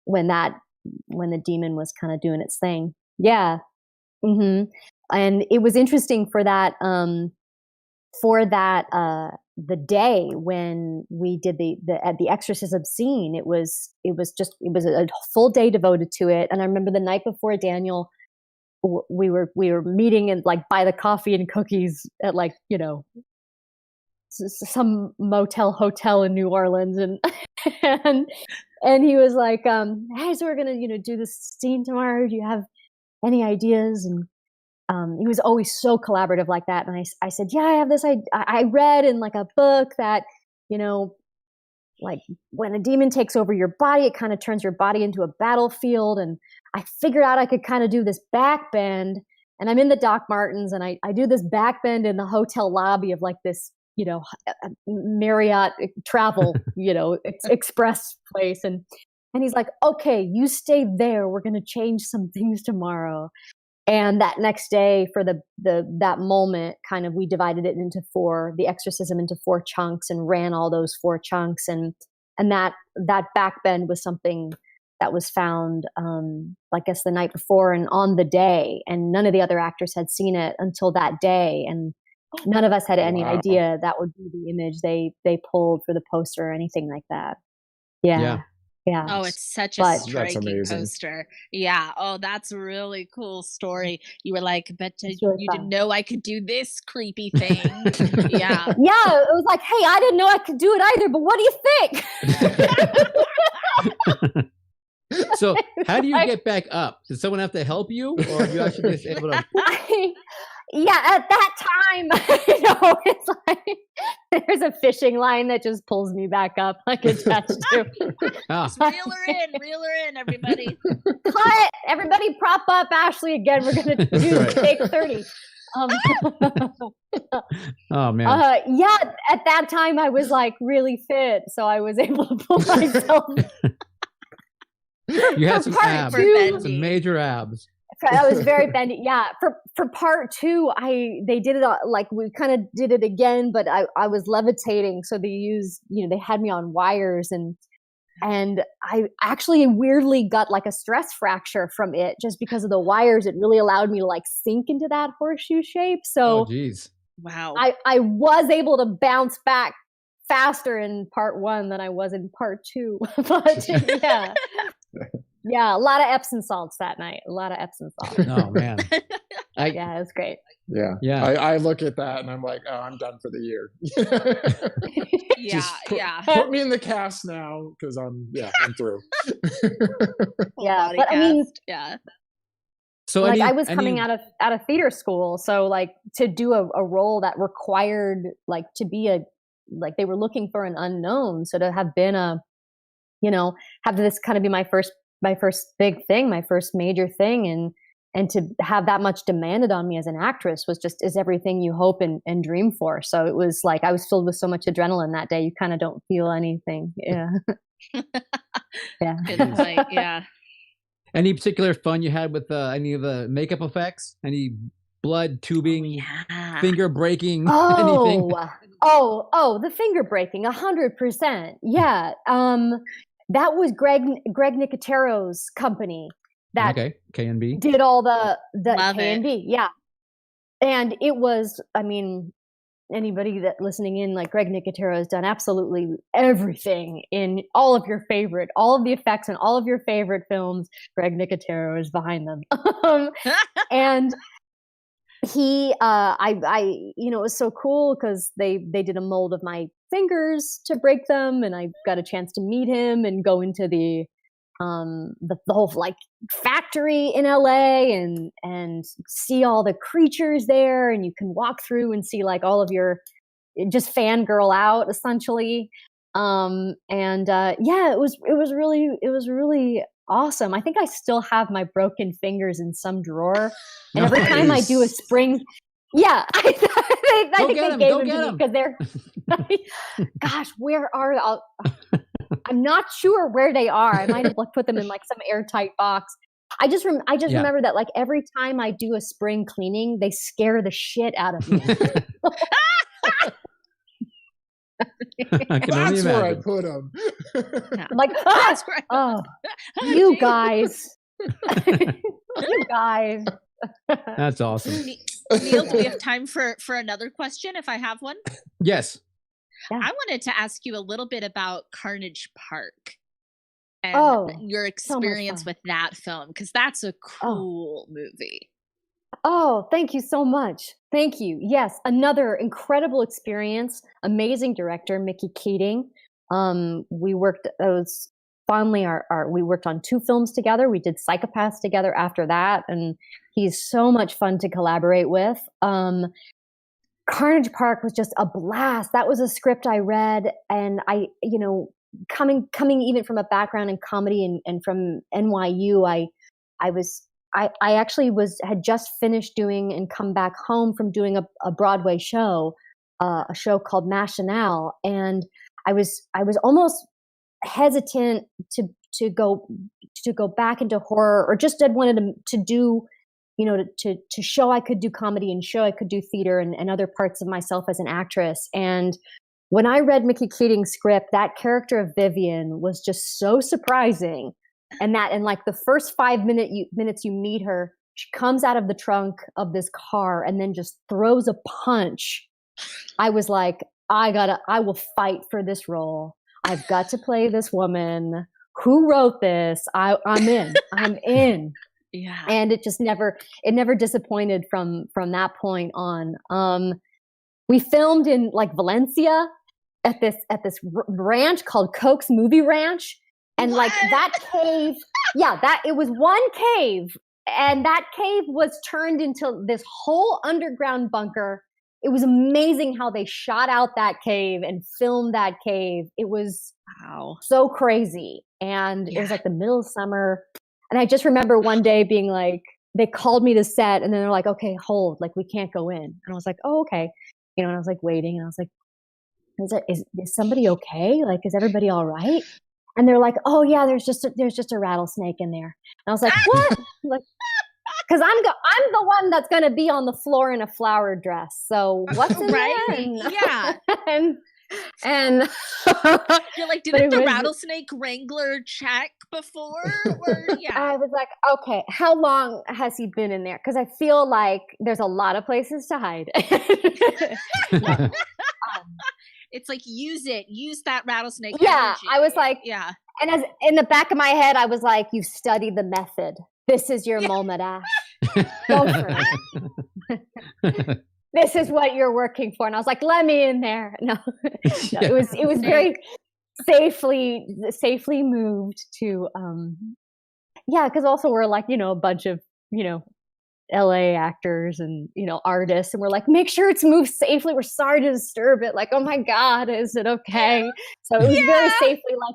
the demon was kind of doing its thing. Yeah. Mm-hmm. And it was interesting for that the day when we did the exorcism scene. It was a full day devoted to it. And I remember the night before, Daniel, we were meeting and like by the coffee and cookies at like, you know, some hotel in New Orleans, and and he was like, hey, so we're gonna, you know, do this scene tomorrow. Do you have any ideas? And he was always so collaborative like that. And I said, yeah, I have this. I read in like a book that, you know, like when a demon takes over your body, it kind of turns your body into a battlefield. And I figured out I could kind of do this back bend. And I'm in the Doc Martens, and I do this back bend in the hotel lobby of like this, you know, Marriott travel, you know, express place. And he's like, okay, you stay there. We're going to change some things tomorrow. And that next day, for that moment, kind of, we divided it into the exorcism into 4 chunks, and ran all those 4 chunks. And that back bend was something that was found, I guess, the night before and on the day. And none of the other actors had seen it until that day. And none of us had any idea that would be the image they pulled for the poster or anything like that. Yeah.
Oh, it's such a striking poster. Yeah. Oh, that's a really cool story. You were like, but you didn't know I could do this creepy thing. Yeah.
Yeah. It was like, hey, I didn't know I could do it either, but what do you think?
So how do you get back up? Does someone have to help you, or are you actually just able to?
Yeah, at that time, you know, it's like there's a fishing line that just pulls me back up, like attached to.
Just reel her in, everybody.
Cut! Everybody prop up Ashley again. We're going to do take 30.
Oh, man.
Yeah, at that time, I was like really fit, so I was able to pull myself.
You had some abs, some major abs.
I was very bendy. Yeah. For part 2, they did it like we kind of did it again, but I was levitating. So they used, you know, they had me on wires, and I actually weirdly got like a stress fracture from it just because of the wires. It really allowed me to like sink into that horseshoe shape. So,
geez.
Wow.
I was able to bounce back faster in part 1 than I was in part 2. But yeah. Yeah, a lot of Epsom salts that night. A lot of Epsom salts.
Oh, man.
Yeah, it was great.
Yeah. I look at that and I'm like, oh, I'm done for the year. Put me in the cast now, because I'm through.
Yeah, but I mean,
so
like I was coming out of theater school, so like to do a role that required like to be like they were looking for an unknown. So to have been have this kind of be my first big thing, my first major thing, and to have that much demanded on me as an actress is everything you hope and dream for. So it was like I was filled with so much adrenaline that day. You kind of don't feel anything. Yeah.
Yeah.
Any particular fun you had with any of the makeup effects? Any blood, tubing, finger breaking, anything?
The finger breaking, 100%. Yeah. That was Greg Nicotero's company that
K&B
did all the K&B. Yeah. And it was, I mean, anybody that listening in, like Greg Nicotero has done absolutely everything in all of the effects in all of your favorite films. Greg Nicotero is behind them. And he, it was so cool because they did a mold of my fingers to break them, and I got a chance to meet him and go into the whole like factory in LA and see all the creatures there, and you can walk through and see like all of your just fangirl out essentially. It was really awesome. I think I still have my broken fingers in some drawer, and every time I do a spring, I think they gave them to me because they're. Gosh, where are I'm not sure where they are. I might have put them in like some airtight box. I just remember that like every time I do a spring cleaning, they scare the shit out of me.
That's where I put them.
I'm like, you guys. You guys.
That's awesome.
Neil, do we have time for another question if I have one?
Yes.
Yeah. I wanted to ask you a little bit about Carnage Park and your experience with that film, because that's a cool movie.
Oh, thank you so much. Thank you. Yes, another incredible experience. Amazing director, Mickey Keating. We worked we worked on 2 films together. We did Psychopaths together after that, and he's so much fun to collaborate with. Carnage Park was just a blast. That was a script I read, and I, coming even from a background in comedy and from NYU, I actually had just finished doing and come back home from doing a Broadway show, a show called Machinal, and I was almost hesitant to go back into horror, or just had wanted to do, to show I could do comedy and show I could do theater and other parts of myself as an actress. And when I read Mickey Keating's script, that character of Vivian was just so surprising. And like the first 5 minutes you meet her, she comes out of the trunk of this car and then just throws a punch. I was like, I will fight for this role. I've got to play this woman. Who wrote this? I'm in. I'm in.
Yeah.
And it never disappointed from that point on. We filmed in like Valencia at this ranch called Coke's Movie Ranch. And like that cave, it was one cave, and that cave was turned into this whole underground bunker. It was amazing how they shot out that cave and filmed that cave. It was so crazy. And it was like the middle of summer. And I just remember one day being like, they called me to set, and then they're like, okay, hold, like we can't go in. And I was like, oh, okay. And I was like waiting, and I was like, is somebody okay? Like, is everybody all right? And they're like, oh yeah, there's just a rattlesnake in there. And I was like, what? Like, because I'm the one that's going to be on the floor in a flower dress. So what's in there?
Yeah.
and
you're like, didn't the rattlesnake wrangler check before? Or,
I was like, okay, how long has he been in there? Because I feel like there's a lot of places to hide.
It's like, use that rattlesnake.
Yeah,
energy.
I was like,
yeah.
And as in the back of my head, I was like, you've studied the method. This is your moment, Ash. Go for it. This is what you're working for. And I was like, let me in there. No, it was very safely moved to, because also we're like, a bunch of, LA actors and, artists. And we're like, make sure it's moved safely. We're sorry to disturb it. Like, oh my God, is it okay? So it was very safely like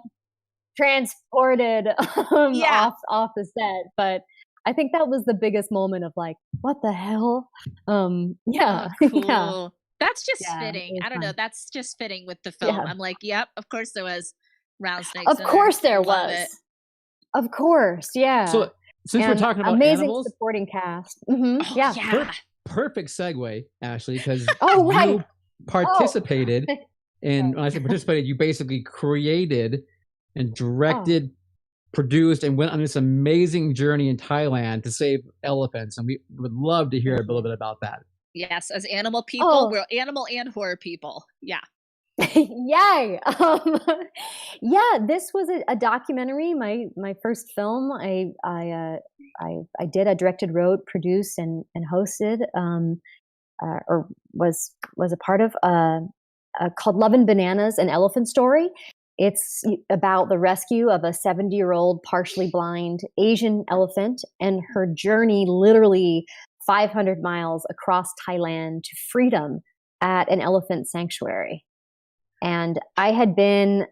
transported off the set. But I think that was the biggest moment of like, what the hell?
Cool.
Yeah.
That's just fitting. I don't know. That's just fitting with the film. I'm like, yep, of course there was rattlesnakes.
Of course there was. Of course, yeah.
So since we're talking about
amazing
animals,
supporting cast. Mm-hmm.
Perfect segue, Ashley, because
right.
you participated in. When I say participated, you basically created and directed, produced, and went on this amazing journey in Thailand to save elephants. And we would love to hear a little bit about that.
Yes, as animal people, we're animal and horror people. Yeah.
Yay! This was a documentary. My first film. I directed, wrote, produced, and hosted, or was a part of, called Love and Bananas: An Elephant Story. It's about the rescue of a 70-year-old partially blind Asian elephant and her journey, literally 500 miles across Thailand to freedom at an elephant sanctuary. And I had been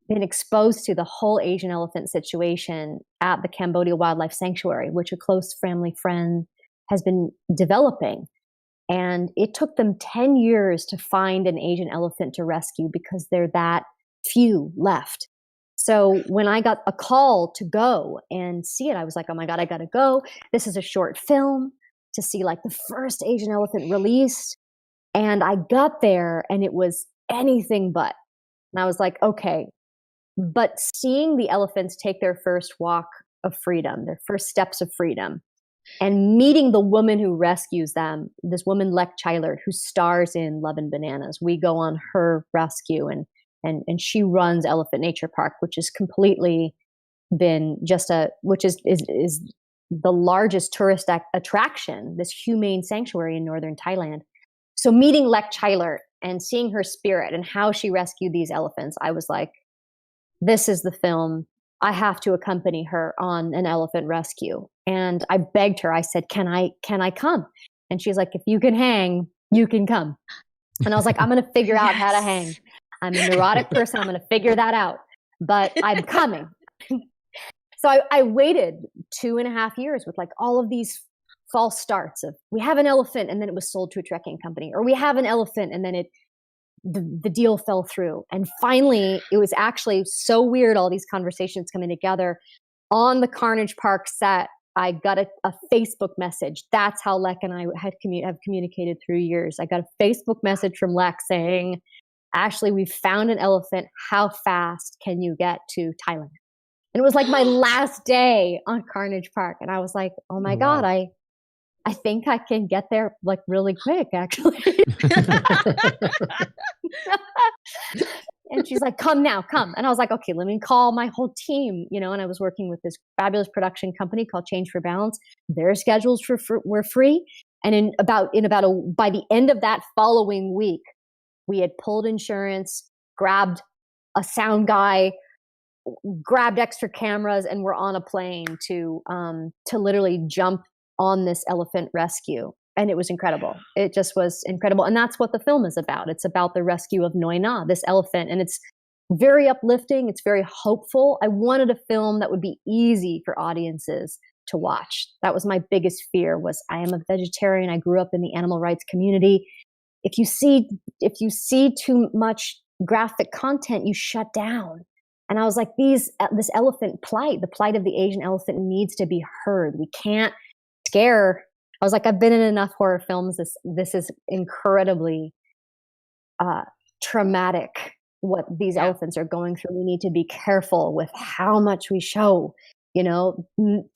exposed to the whole Asian elephant situation at the Cambodia Wildlife Sanctuary, which a close family friend has been developing. And it took them 10 years to find an Asian elephant to rescue because there are that few left. So when I got a call to go and see it, I was like, oh my God, I got to go. This is a short film to see like the first Asian elephant released. And I got there and it was anything but. And I was like, okay. But seeing the elephants take their first walk of freedom, their first steps of freedom, and meeting the woman who rescues them, this woman, Lek Chylert, who stars in Love and Bananas. We go on her rescue, and she runs Elephant Nature Park, which has completely been which is the largest tourist attraction, this humane sanctuary in northern Thailand. So meeting Lek Chylert and seeing her spirit and how she rescued these elephants, I was like, this is the film. I have to accompany her on an elephant rescue. And I begged her, I said, can I come? And she's like, if you can hang, you can come. And I was like, I'm going to figure out how to hang. I'm a neurotic person. I'm going to figure that out, but I'm coming. So I waited 2.5 years with like all of these false starts of, we have an elephant, and then it was sold to a trekking company, or we have an elephant, and then the deal fell through. And finally, it was actually so weird, all these conversations coming together. On the Carnage Park set, I got a Facebook message. That's how Lek and I have communicated through years. I got a Facebook message from Lek saying, Ashley, we found an elephant. How fast can you get to Thailand? And it was like my last day on Carnage Park. And I was like, oh my God, I think I can get there like really quick, actually. And she's like, come now, come. And I was like, okay, let me call my whole team, and I was working with this fabulous production company called Change for Balance. Their schedules were free. And by the end of that following week, we had pulled insurance, grabbed a sound guy, grabbed extra cameras, and we're on a plane to literally jump on this elephant rescue. And it was incredible. It just was incredible. And that's what the film is about. It's about the rescue of Noi Na, this elephant. And it's very uplifting. It's very hopeful. I wanted a film that would be easy for audiences to watch. That was my biggest fear. Was I am a vegetarian. I grew up in the animal rights community. If you see too much graphic content, you shut down. And I was like, this elephant plight, the plight of the Asian elephant, needs to be heard. We can't scare. I was like, I've been in enough horror films. This is incredibly traumatic, what these elephants are going through. We need to be careful with how much we show,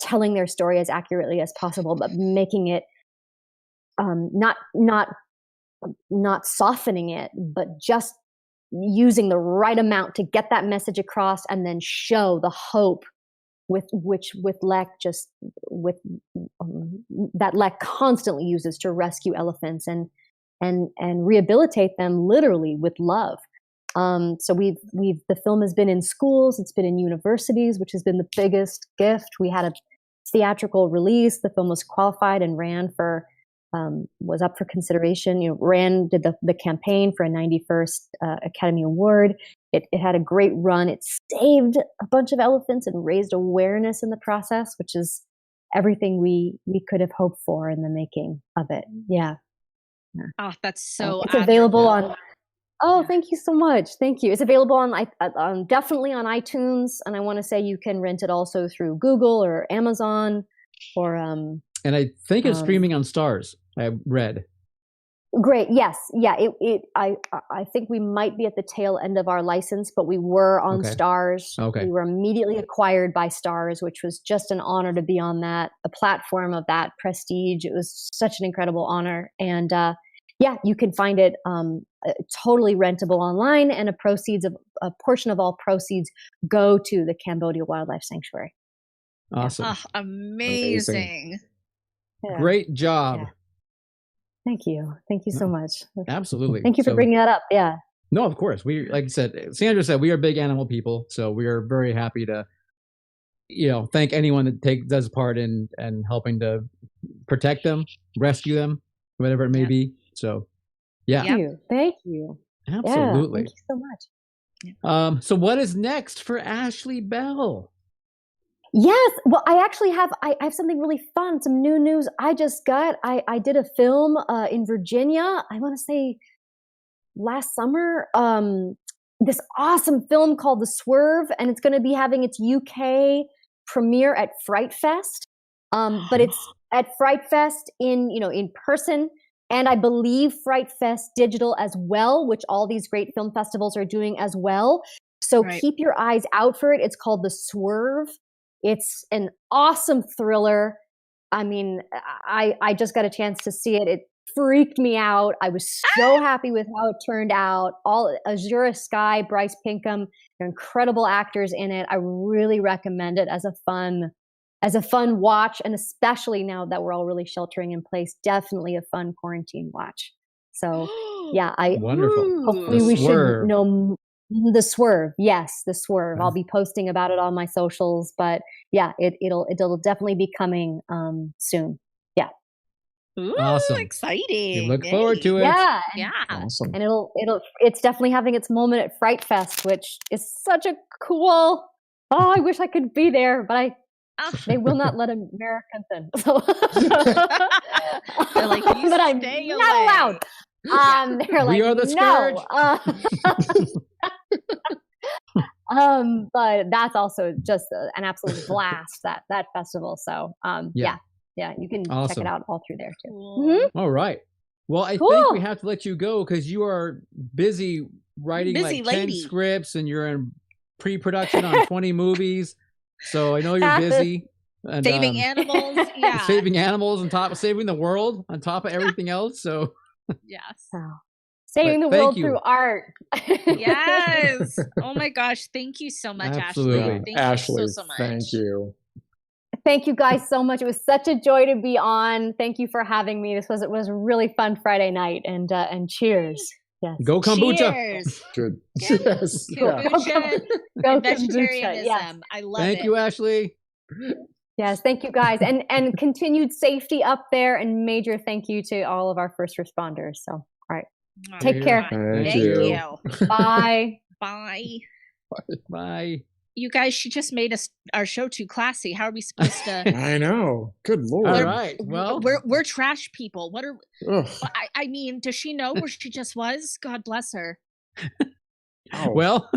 telling their story as accurately as possible, but making it not softening it, but just using the right amount to get that message across, and then show the hope with Lek, that Lek constantly uses to rescue elephants and rehabilitate them literally with love. So the film has been in schools, it's been in universities, which has been the biggest gift. We had a theatrical release. The film was qualified and was up for consideration. Did the campaign for a 91st Academy Award. It had a great run. It saved a bunch of elephants and raised awareness in the process, which is everything we could have hoped for in the making of it. Yeah.
Oh, that's so.
It's available on. Oh, thank you so much. Thank you. It's available on definitely on iTunes, and I want to say you can rent it also through Google or Amazon, or
And I think it's streaming on Stars. I read.
Great. Yes. Yeah. I think we might be at the tail end of our license, but we were on Stars.
Okay.
We were immediately acquired by Stars, which was just an honor to be on a platform of that prestige. It was such an incredible honor. And you can find it totally rentable online, and a portion of all proceeds go to the Cambodia Wildlife Sanctuary.
Awesome.
Oh, amazing.
Yeah.
Great job.
Yeah. Thank you. Thank you so much.
Absolutely.
Thank you for bringing that up. Yeah.
No, of course. Like I said, Sandra said, we are big animal people, so we are very happy to, thank anyone that does part in helping to protect them, rescue them, whatever it may be. So, yeah.
Thank you.
Absolutely.
Yeah, thank you so much.
So what is next for Ashley Bell?
Yes. Well, I actually have something really fun, some new news. I did a film in Virginia, I want to say last summer. this awesome film called The Swerve, and it's going to be having its UK premiere at Fright Fest. But it's at Fright Fest in person, and I believe Fright Fest digital as well, which all these great film festivals are doing as well. So keep your eyes out for it. It's called The Swerve. It's an awesome thriller. I mean, I just got a chance to see it. It freaked me out. I was so happy with how it turned out. All Azura Sky, Bryce Pinkham, they're incredible actors in it. I really recommend it as a fun watch, and especially now that we're all really sheltering in place, definitely a fun quarantine watch. So yeah,
wonderful.
Hopefully we should know The Swerve. Yes, The Swerve. I'll be posting about it on my socials, but yeah, it'll definitely be coming soon. Yeah.
Ooh,
awesome.
Exciting.
You look forward to it.
Yeah.
Yeah.
Awesome.
And it's definitely having its moment at Fright Fest, which is such a cool, I wish I could be there, but they will not let Americans in. So
they're like, you
but I'm
stay
not
away.
allowed. They're like,
we are the scourge.
No. But that's also just an absolute blast, that festival. So yeah, you can check it out all through there too.
Cool.
All right. Well, I think we have to let you go because you are busy writing 10 scripts, and you're in pre-production on 20 movies. So I know you're busy. And,
saving animals. Yeah.
Saving animals on top of saving the world on top of everything else. So
yes.
Saving the world through art.
Yes. Oh my gosh. Thank you so much,
Absolutely.
Ashley. Thank
Ashley,
you so much.
Thank you.
Thank you guys so much. It was such a joy to be on. Thank you for having me. It was a really fun Friday night, and cheers. Yes.
Go kombucha.
Cheers.
Good.
Yeah.
Yes.
Kombucha.
Go
Vegetarianism.
Yes.
I love it.
Thank you, Ashley.
Yes, thank you guys, and continued safety up there, and major thank you to all of our first responders. So, all right, take care.
Thank you.
Bye.
Bye.
Bye.
You guys, she just made our show too classy. How are we supposed to?
I know. Good Lord.
All right. Well,
we're trash people. What are? I mean, does she know where she just was? God bless her.
Oh.
Well,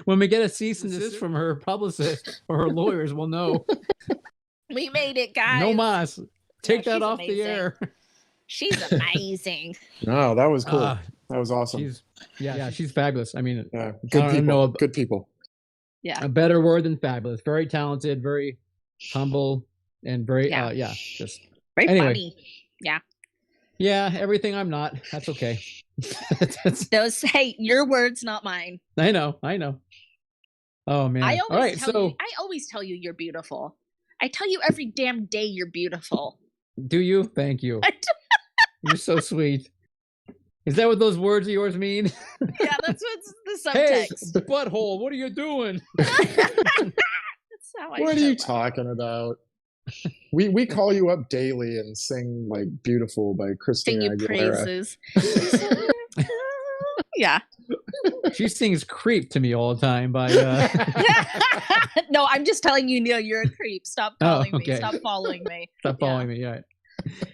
when we get a cease and desist from her publicist or her lawyers, we'll know.
We made it, guys.
No mas. Take that off
amazing.
the air.
She's amazing.
No, that was cool. That was awesome.
She's fabulous. I mean,
good people. Good people.
Yeah.
A better word than fabulous. Very talented, very humble, and very just
very funny. Yeah.
Yeah, everything I'm not. That's okay.
Hey, your words, not mine.
I know. Oh man.
I always tell you you're beautiful. I tell you every damn day you're beautiful.
Do you? Thank you. You're so sweet. Is that what those words of yours mean?
Yeah, that's what's the subtext.
Hey, butthole, what are you doing?
That's how
what are you talking about? We call you up daily and sing like "Beautiful" by Christina Aguilera.
Praises. Yeah.
She sings "Creep" to me all the time by
No, I'm just telling you, Neil, you're a creep. Stop calling me. Stop following me.
Stop following me. Right.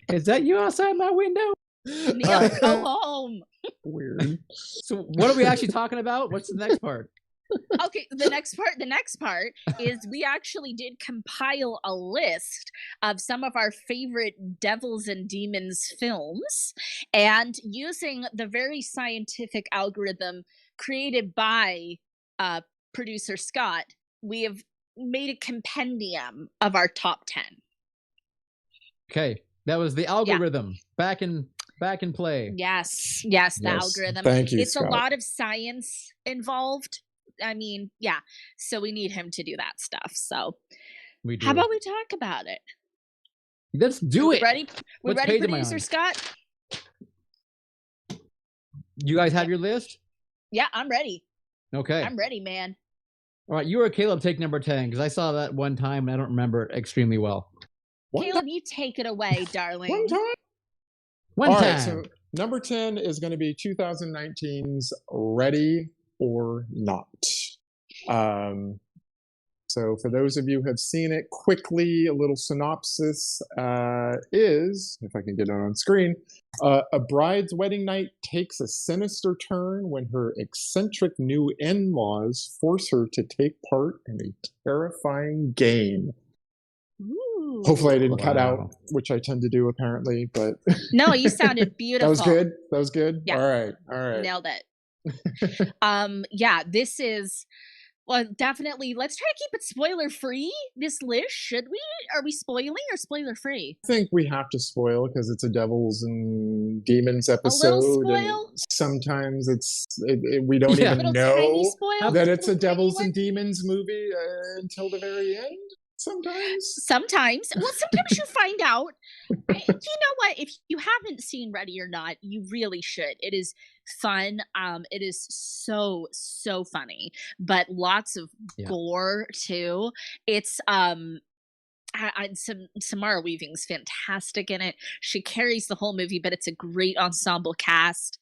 Is that you outside my window?
Neil, go home.
Weird.
So what are we actually talking about? What's the next part?
Okay, the next part is we actually did compile a list of some of our favorite Devils and Demons films, and using the very scientific algorithm created by producer Scott, we have made a compendium of our top 10.
Okay, that was the algorithm back in play.
Yes, the algorithm.
Thank you,
it's
Scott.
A lot of science involved. I mean, yeah. So we need him to do that stuff. So
we do.
How about we talk about it?
Let's do it.
Ready? We're ready, producer Scott?
You guys have your list?
Yeah, I'm ready.
Okay.
I'm ready, man.
All right, you or Caleb take number 10 because I saw that one time and I don't remember it extremely well.
Caleb, you take it away, darling.
One time?
One time.
Right, so number 10 is going to be 2019's Ready or Not. So for those of you who have seen it, quickly, a little synopsis is, if I can get it on screen, a bride's wedding night takes a sinister turn when her eccentric new in-laws force her to take part in a terrifying game. Ooh, hopefully I didn't cut out, which I tend to do apparently, but...
No, you sounded beautiful.
That was good? That was good?
Yeah.
All right.
Nailed it. Yeah, this is... Well, definitely. Let's try to keep it spoiler free. This list, should we? Are we spoiling or spoiler free?
I think we have to spoil because it's a devils and demons episode.
A little spoil.
Sometimes we don't even know that it's a devils and
one?
demons movie until the very end. Sometimes.
Well, sometimes you find out. You know what? If you haven't seen Ready or Not, you really should. It is fun. It is so funny, but lots of gore too. It's Samara Weaving's fantastic in it. She carries the whole movie, but it's a great ensemble cast.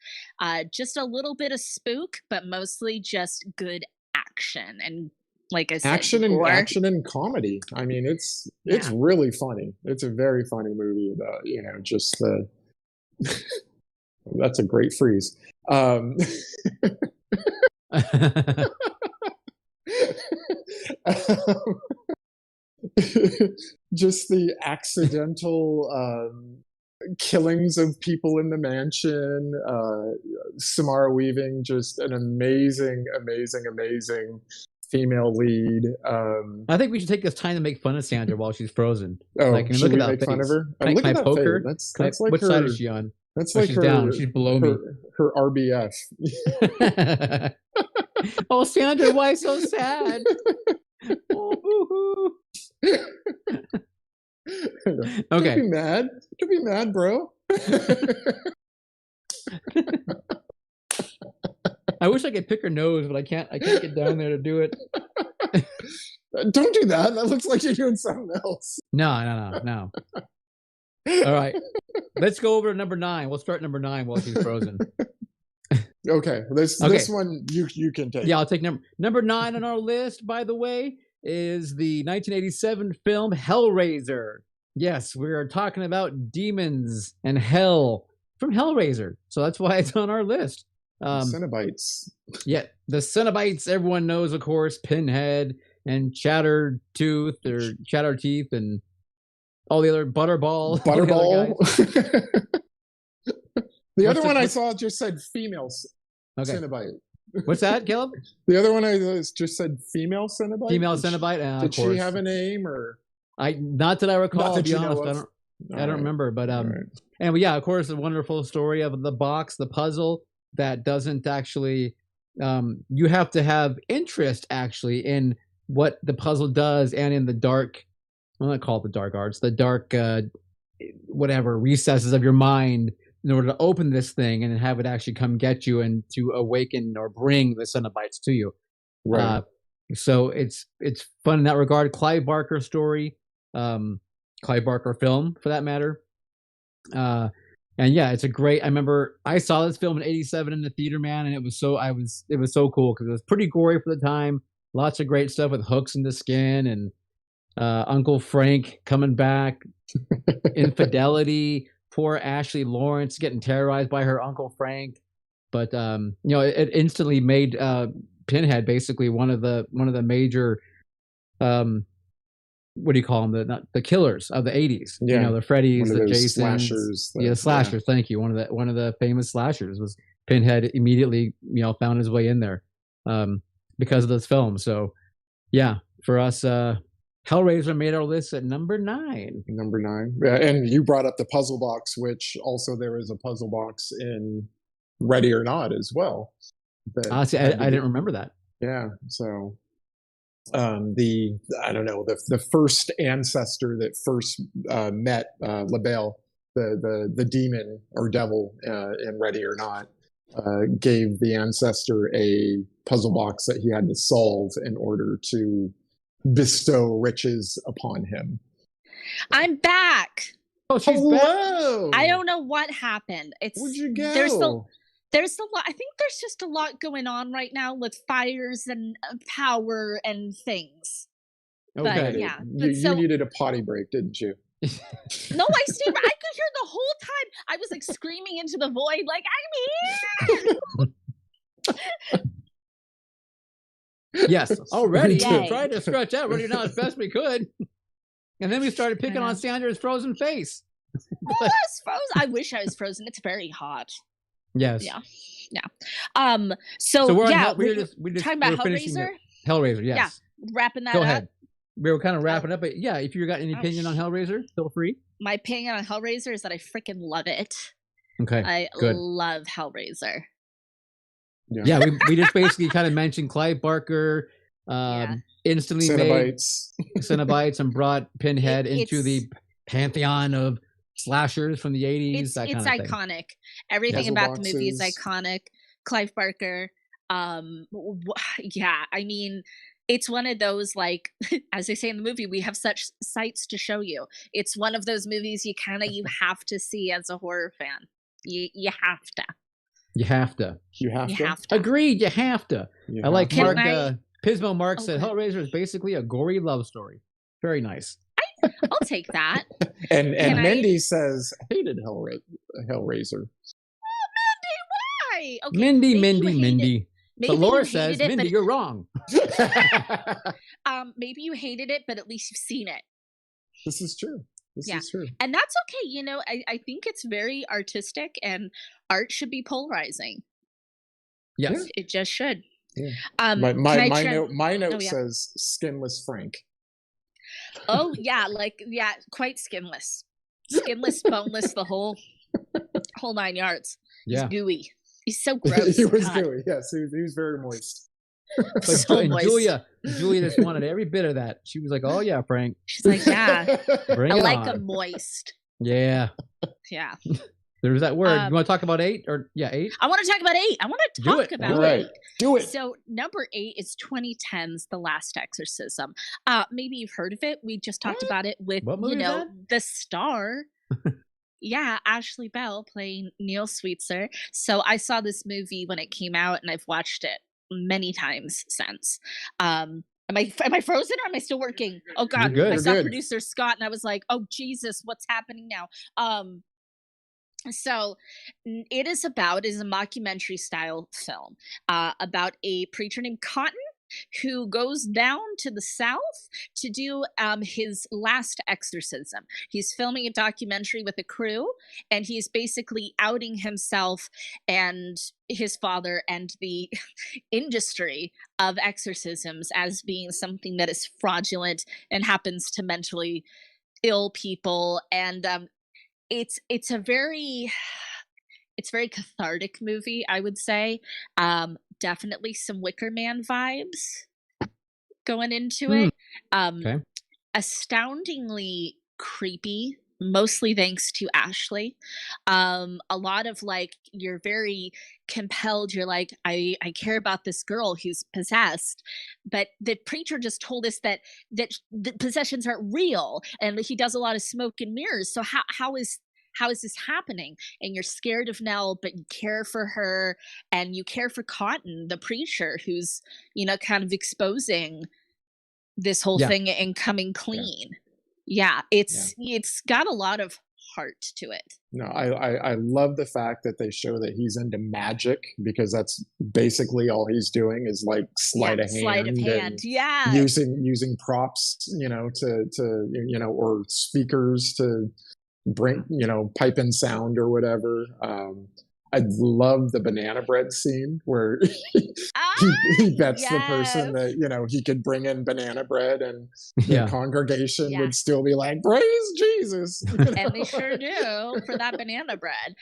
Just a little bit of spook, but mostly just good action and. Like I said,
action and comedy. I mean, it's really funny. It's a very funny movie about, just that's a great freeze. Just the accidental killings of people in the mansion. Samara Weaving, just an amazing female lead.
I think we should take this time to make fun of Sandra while she's frozen.
Oh, should we make fun of her?
Can I
poke her? That's like
which
her,
side is she on?
That's like
she's
her,
down. She's below me.
Her RBF.
Oh, Sandra, why so sad? Oh, boo-hoo. Okay.
Don't be mad, bro.
I wish I could pick her nose, but I can't get down there to do it.
Don't do that. That looks like you're doing something else.
No. All right. Let's go over to number 9. We'll start number 9 while she's frozen.
Okay. This one you can take.
Yeah, I'll take number 9 on our list, by the way, is the 1987 film Hellraiser. Yes, we are talking about demons and hell from Hellraiser. So that's why it's on our list.
Cenobites.
Yeah, the Cenobites, everyone knows, of course, Pinhead and Chattertooth and all the other Butterball.
The other one I saw just said female Cenobite.
What's that, Caleb?
The other one I just said female Cenobite.
Female Cenobite.
Did she have a name or?
Not that I recall. To be honest, I don't remember. But
right.
And yeah, of course, a wonderful story of the box, the puzzle that doesn't actually. You have to have interest actually in what the puzzle does and in the dark. I'm not call it the dark arts, the dark whatever recesses of your mind in order to open this thing and have it actually come get you and to awaken or bring the Cenobites to you.
Right.
So it's fun in that regard. Clive Barker story, Clive Barker film for that matter. And yeah, it's a great. I remember I saw this film in '87 in the theater, man, and it was so cool because it was pretty gory for the time. Lots of great stuff with hooks in the skin and Uncle Frank coming back, infidelity. Poor Ashley Lawrence getting terrorized by her Uncle Frank, but it instantly made Pinhead basically one of the major what do you call them, the killers of the 80s.
Yeah,
the Freddys, the Jasons,
slashers.
Slashers. Yeah. Thank you. One of the famous slashers was Pinhead. Immediately found his way in there because of this film. So yeah, for us, Hellraiser made our list at number 9.
Number 9. Yeah, and you brought up the puzzle box, which also there is a puzzle box in Ready or Not as well.
I didn't remember that.
Yeah, so the first ancestor that first met LaBelle, the demon or devil in Ready or Not, gave the ancestor a puzzle box that he had to solve in order to bestow riches upon him.
I'm back.
Oh, she's
back.
I don't know what happened.
Where'd you go?
There's a lot. I think there's just a lot going on right now with fires and power and things.
Okay.
But yeah,
You needed a potty break, didn't you?
No, I could hear the whole time. I was like screaming into the void, like, I'm here.
Yes, already. We
Yay.
tried to stretch out running out as best we could. And then we started picking on Sandra's frozen face.
Well, I was frozen. I wish I was frozen. It's very hot.
Yes.
Yeah. So
we're
yeah,
on we're
talking about
finishing
Hellraiser.
Hellraiser, yes.
Yeah, wrapping that
Go
up.
ahead. We were kind of wrapping up, but yeah, if you got any opinion on Hellraiser, feel free.
My opinion on Hellraiser is that I freaking love it.
Okay,
I
good.
love Hellraiser.
Yeah, we just basically kind of mentioned Clive Barker, instantly
Cenobites.
made Cenobites and brought Pinhead into the pantheon of slashers from the 80s.
It's
Thing.
iconic. Everything about the movie is iconic. Clive Barker. Yeah, I mean, it's one of those, like, as they say in the movie, we have such sights to show you. It's one of those movies you have to see as a horror fan. You have to.
You have to.
You have to.
Agreed. You have to. I like Mark. Pismo Mark
Oh,
said Hellraiser is basically a gory love story. Very nice.
I'll take that.
and Mindy says hated Hellraiser.
Why? Okay,
Mindy.
Maybe
but Laura
you
says,
it,
Mindy, you're wrong.
Maybe you hated it, but at least you've seen it.
This is true. This is true.
And that's okay. You know, I think it's very artistic, and art should be polarizing.
Yes.
It just should.
Yeah. My note says skinless Frank.
Oh, yeah. Quite skinless. Skinless, boneless, the whole 9 yards.
Yeah.
He's gooey. He's so gross.
He was gooey. Yes, he was very moist.
So moist.
Julia just wanted every bit of that. She was like, "Oh yeah, Frank."
She's like, "Yeah,
bring
I
it
like
on."
a moist."
Yeah.
Yeah.
There's that word. You want to talk about 8 or 8?
I want to talk about 8. I want to talk about 8.
Do it.
So number 8 is 2010's The Last Exorcism. Maybe you've heard of it. We just talked about it with the star. Yeah, Ashley Bell playing Neil Sweetser. So I saw this movie when it came out, and I've watched it many times since. Am I frozen, or am I still working? Oh God, I saw producer Scott, and I was like, "Oh Jesus, what's happening now?" So it is a mockumentary style film about a preacher named Cotton who goes down to the South to do his last exorcism. He's filming a documentary with a crew, and he's basically outing himself and his father and the industry of exorcisms as being something that is fraudulent and happens to mentally ill people. And it's a very cathartic movie, I would say. Definitely some Wicker Man vibes going into it.
Okay.
Astoundingly creepy, mostly thanks to Ashley. A lot of you're very compelled. You're like, I care about this girl who's possessed, but the preacher just told us that the possessions aren't real, and he does a lot of smoke and mirrors. So how is this happening? And you're scared of Nell, but you care for her, and you care for Cotton, the preacher, who's, kind of exposing this whole thing and coming clean. Yeah, it's got a lot of heart to it.
No, I love the fact that they show that he's into magic, because that's basically all he's doing is sleight of hand.
Yeah.
Using props, or speakers to bring, pipe in sound or whatever. I love the banana bread scene where he bets the person that, he could bring in banana bread, and the congregation would still be like, praise Jesus.
And they sure do for that banana bread.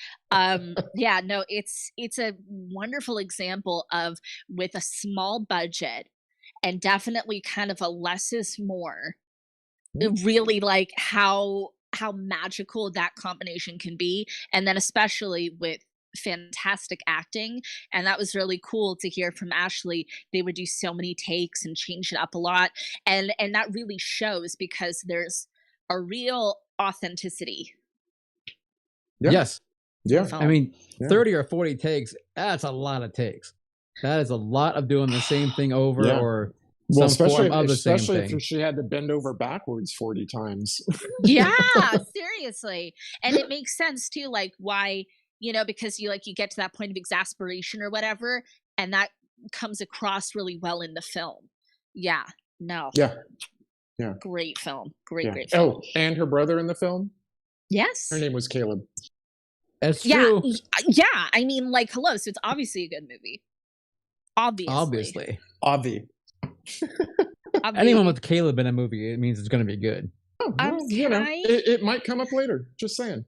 It's a wonderful example of, with a small budget and definitely kind of a less is more, really how magical that combination can be. And then especially with fantastic acting, and that was really cool to hear from Ashley. They would do so many takes and change it up a lot, and that really shows, because there's a real authenticity.
Yes.
Yeah.
I mean, 30 or 40 takes, that's a lot of takes. That is a lot of doing the same thing over, or
Well,
some form of the same
especially
thing.
if she had to bend over backwards 40 times.
Yeah, seriously. And it makes sense too, like why, because you get to that point of exasperation or whatever, and that comes across really well in the film. Yeah. No.
Yeah. Yeah.
Great film. Great,
Yeah.
great film.
Oh, and her brother in the film?
Yes.
Her name was Caleb.
That's true.
Yeah. I mean, hello. So it's obviously a good movie. Obviously.
Anyone with Caleb in a movie, it means it's going to be good.
Oh, well, it might come up later. Just saying.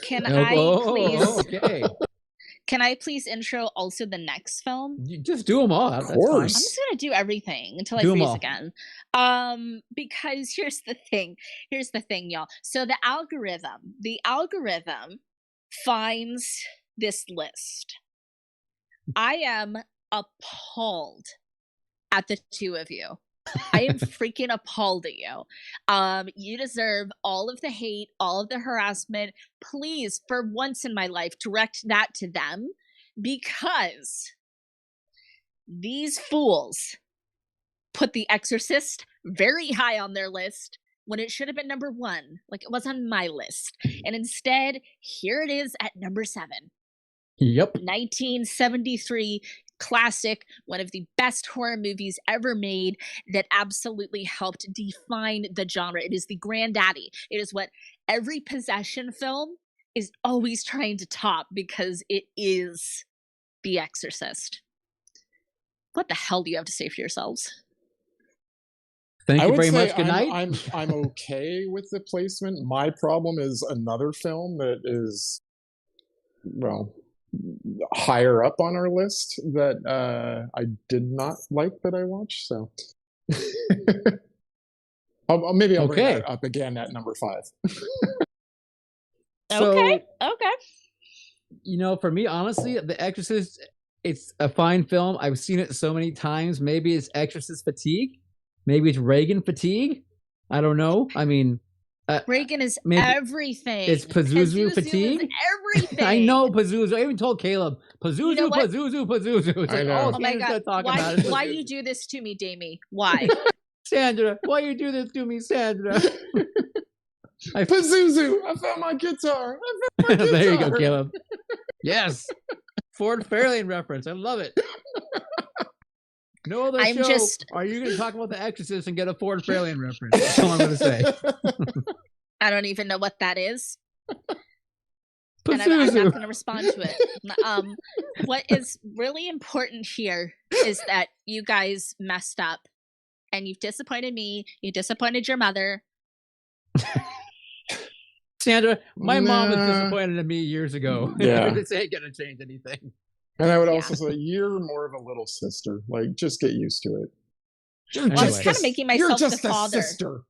Can
Okay.
Can I please intro also the next film?
You just do them all. That's fine.
I'm just gonna do everything until I freeze again. Because here's the thing, y'all. So the algorithm finds this list. I am appalled at the two of you. I am freaking appalled at you. You deserve all of the hate, all of the harassment. Please, for once in my life, direct that to them, because these fools put The Exorcist very high on their list when it should have been number 1, like it was on my list. And instead, here it is at number 7.
Yep.
1973 classic, one of the best horror movies ever made, that absolutely helped define the genre. It is the granddaddy. It is what every possession film is always trying to top, because it is The Exorcist. What the hell do you have to say for yourselves?
Thank you very much. Good night.
I'm okay with the placement. My problem is another film that is, well, higher up on our list that I did not like that I watched. So maybe I'll bring that up again at number 5.
Okay.
For me, honestly, The Exorcist, it's a fine film. I've seen it so many times. Maybe it's Exorcist fatigue. Maybe it's Reagan fatigue. I don't know. I mean,
Reagan is everything.
It's Pazuzu fatigue.
Is everything.
I know Pazuzu. I even told Caleb Pazuzu. It's
I know.
Oh my god! Why you do this to me, Damie? Why?
Sandra, why you do this to me, Sandra?
Pazuzu! I found my guitar.
There you go, Caleb. Yes, Ford Fairlane reference. I love it. No other show are you going to talk about The Exorcist and get a Ford Fairlane reference. That's all I'm going to say.
I don't even know what that is. And I'm not going to respond to it. What is really important here is that you guys messed up. And you've disappointed me. You disappointed your mother.
Sandra, my mom was disappointed in me years ago.
Yeah.
This ain't going to change anything.
And I would also say, you're more of a little sister. Like, just get used to it.
Well, I was kind of making myself the father.
Sister.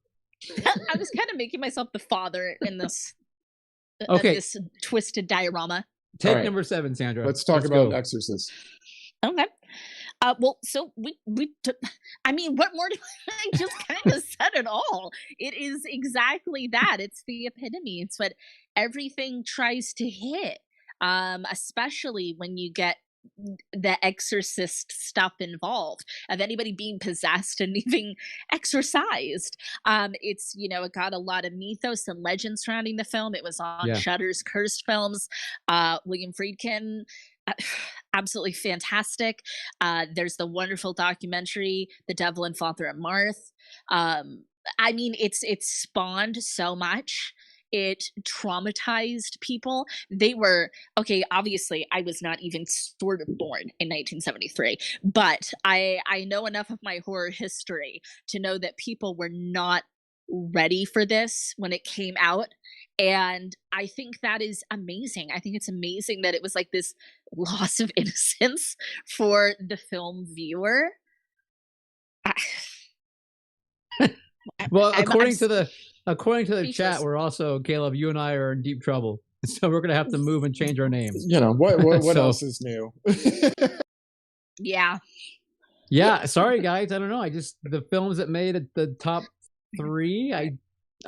I was kind of making myself the father in this, this twisted diorama.
Take number 7, Sandra.
Let's talk about Exorcist.
Okay. Well, so I mean, what more do I just kind of said it all. It is exactly that. It's the epitome. It's what everything tries to hit. Especially when you get the exorcist stuff involved, of anybody being possessed and being exorcised. It's, it got a lot of mythos and legend surrounding the film. It was on Shudder's Cursed Films. William Friedkin, absolutely fantastic. There's the wonderful documentary, The Devil and Father of Marth. I mean, it's spawned so much. It traumatized people. They were, obviously I was not even sort of born in 1973, but I know enough of my horror history to know that people were not ready for this when it came out. And I think that is amazing. I think it's amazing that it was like this loss of innocence for the film viewer.
Well, according to the chat, we're also, Caleb, you and I are in deep trouble. So we're going to have to move and change our names.
What else is new?
Yeah.
Yeah. Sorry, guys. I don't know. The films that made it the top 3, I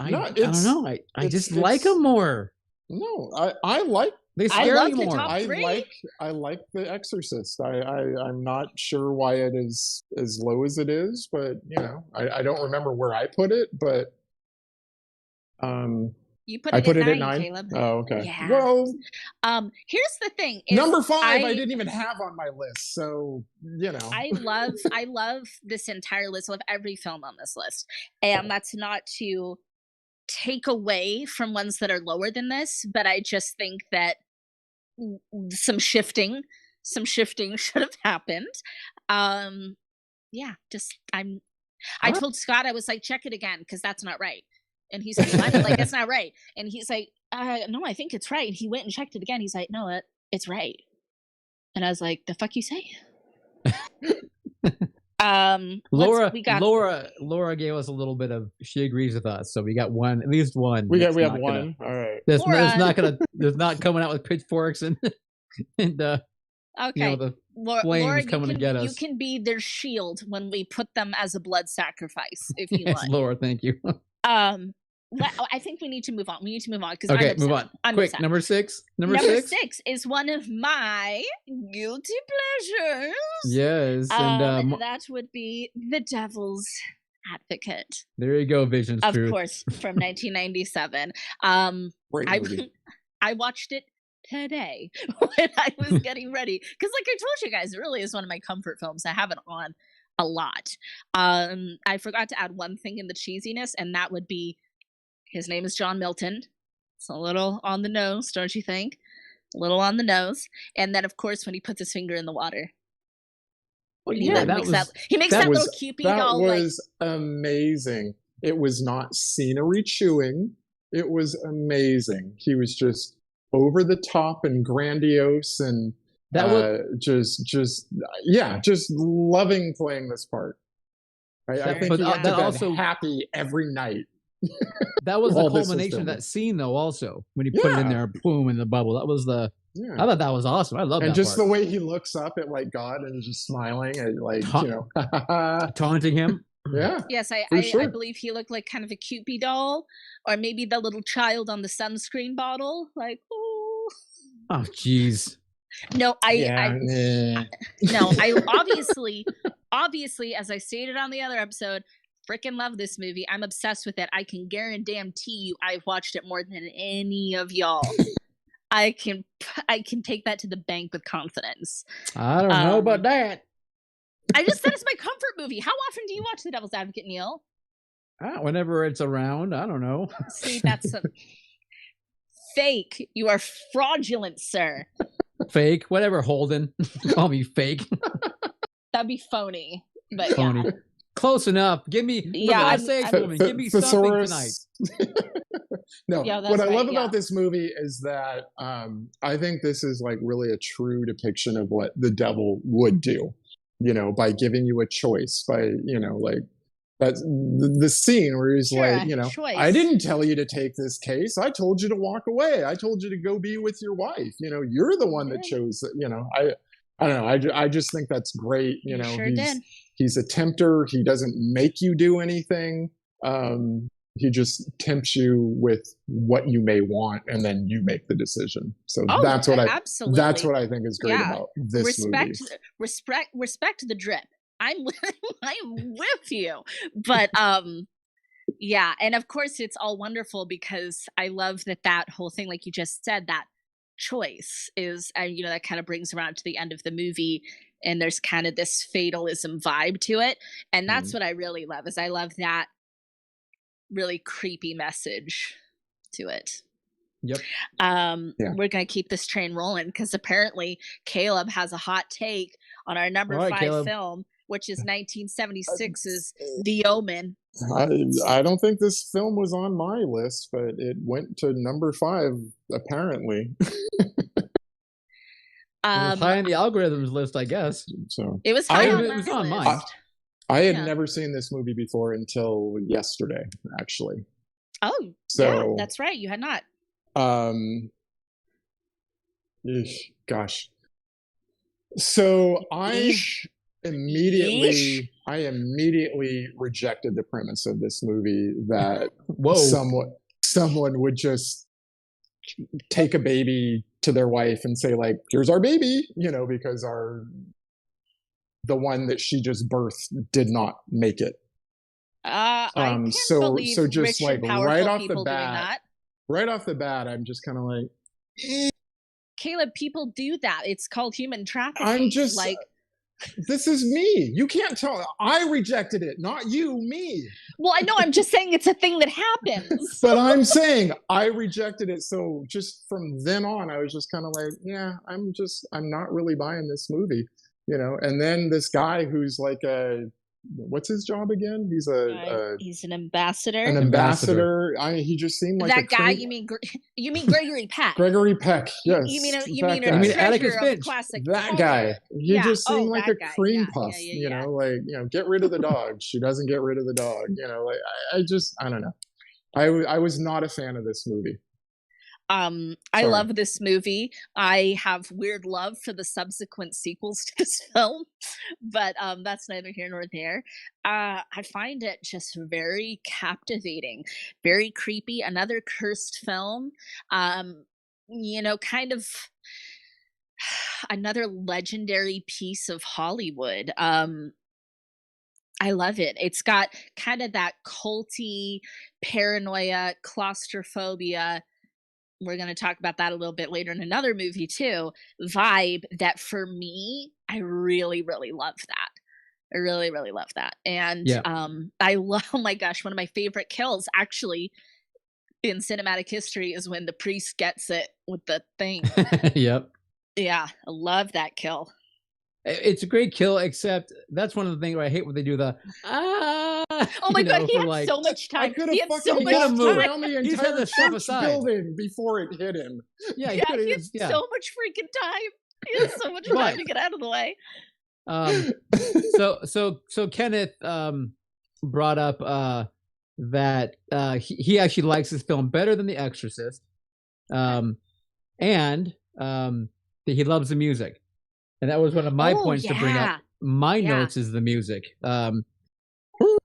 don't know. I just like them more.
No, I like
They
I
scare
love
me
the
more.
top three.
I like The Exorcist. I'm not sure why it is as low as it is, but I don't remember where I put it, but
You put
I
it
put
at
it at
9,
9.
Caleb.
Oh, okay.
Yeah.
Well,
here's the thing: is
number 5 I didn't even have on my list, so
I love this entire list. I love every film on this list, and that's not to take away from ones that are lower than this, but I just think that some shifting should have happened. Yeah, just I told Scott, I was like, check it again because that's not right. And he's like, what? I'm like, that's not right. And he's like, no, I think it's right. And he went and checked it again. He's like, no, it's right. And I was like, the fuck you say?
Laura gave us a little bit of, she agrees with us, so we got one, at least one.
We have one. All right.
There's not coming out with pitchforks and
okay.
The
Laura,
flames coming to get us.
You can be their shield when we put them as a blood sacrifice if you want.
Laura, thank you.
I think we need to move on. Because
okay, move on. Quick,
upset.
number 6.
Number 6 is one of my guilty pleasures.
Yes,
and that would be The Devil's Advocate.
There you go, Vision's
of
Truth.
Course, from 1997. I watched it today when I was getting ready because, like I told you guys, it really is one of my comfort films. I have it on a lot. I forgot to add one thing in the cheesiness, and that would be his name is John Milton. It's a little on the nose, don't you think? A little on the nose. And then, of course, when he puts his finger in the water.
Well,
he makes that little Cupid doll.
That was amazing. It was not scenery chewing. It was amazing. He was just over the top and grandiose, and just loving playing this part. I think he went to bed also happy every night.
That was the culmination of that scene, though. Also, when he put it in there, boom, in the bubble. That was the. Yeah. I thought that was awesome. I love that.
And just
part.
The way he looks up at like God and is just smiling and like
taunting him.
Yeah.
Yes, I believe he looked like kind of a Cupid doll, or maybe the little child on the sunscreen bottle. Like, oh.
Oh, jeez.
No, obviously, as I stated on the other episode, freaking love this movie. I'm obsessed with it. I can guarantee you I've watched it more than any of y'all. I can take that to the bank with confidence.
I don't know about that.
I just said it's my comfort movie. How often do you watch The Devil's Advocate, Neil?
Whenever it's around. I don't know.
See, that's fake. You are fraudulent, sir. Fake?
Whatever, Holden. Call me fake.
That'd be phony. But
phony. Yeah. Close enough. Give me give me something tonight.
No, what I love about this movie is that I think this is like really a true depiction of what the devil would do, by giving you a choice, by, like that's the scene where he's like, choice. I didn't tell you to take this case. I told you to walk away. I told you to go be with your wife. You're the one that chose it. I don't know. I just think that's great. He's a tempter. He doesn't make you do anything. He just tempts you with what you may want, and then you make the decision. So that's what I think is great about this movie.
Respect the drip. I'm with you. But yeah, and of course it's all wonderful because I love that whole thing, like you just said, that choice is, that kind of brings around to the end of the movie, and there's kind of this fatalism vibe to it, and that's what I really love. Is I love that really creepy message to it.
Yep.
We're gonna keep this train rolling because apparently Caleb has a hot take on our number 5 film, which is 1976's The Omen.
I don't think this film was on my list, but it went to number 5 apparently.
It was high on the algorithms list, I guess.
So
it was high on mine.
I had never seen this movie before until yesterday, actually.
Oh, so that's right. You had not.
Gosh. So I immediately rejected the premise of this movie that someone would just take a baby, to their wife and say like, here's our baby, because the one that she just birthed did not make it.
I can't believe
so just
rich and powerful
right off
people
the
doing that.
Right off the bat, I'm just kind of like,
Caleb, people do that. It's called human trafficking.
I'm just like, this is me. You can't tell. I rejected it, not you, me.
Well, I know. I'm just saying it's a thing that happens.
But I'm saying I rejected it. So just from then on, I was just kind of like, yeah, I'm not really buying this movie, And then this guy who's like what's his job again? He's
he's an ambassador.
An ambassador. He just seemed like
that guy. You mean Gregory Peck?
Gregory Peck. Yes.
You mean
Atticus Finch?
Classic.
That guy. He just seemed like a cream puff. Get rid of the dog. She doesn't get rid of the dog. I don't know. I was not a fan of this movie.
I love this movie. I have weird love for the subsequent sequels to this film, but that's neither here nor there. I find it just very captivating, very creepy. Another cursed film. Kind of another legendary piece of Hollywood. I love it. It's got kind of that culty, paranoia, claustrophobia. We're going to talk about that a little bit later in another movie too, vibe that for me, I really, really love that. I really, really love that. And I love, oh my gosh, one of my favorite kills actually in cinematic history is when the priest gets it with the thing.
Yep.
Yeah, I love that kill.
It's a great kill, except that's one of the things where I hate when they do the
oh my god, he had so much time. He had so much time.
The entire church building before it hit him.
Yeah, he had so much freaking time. He had so much time to get out of the way.
So Kenneth brought up that he actually likes this film better than The Exorcist, and that he loves the music. And that was one of my points to bring up. My notes is the music.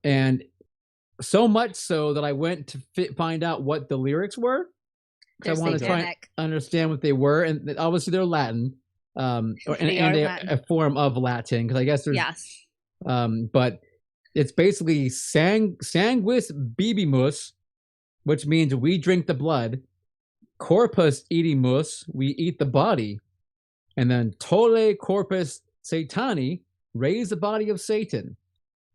And so much so that I went to find out what the lyrics were. I want to try and understand what they were. And obviously they're Latin. And a form of Latin. Because I guess there's...
Yes.
But it's basically sanguis bibimus, which means we drink the blood. Corpus edimus, we eat the body. And then Tole Corpus Satani, raise the body of Satan.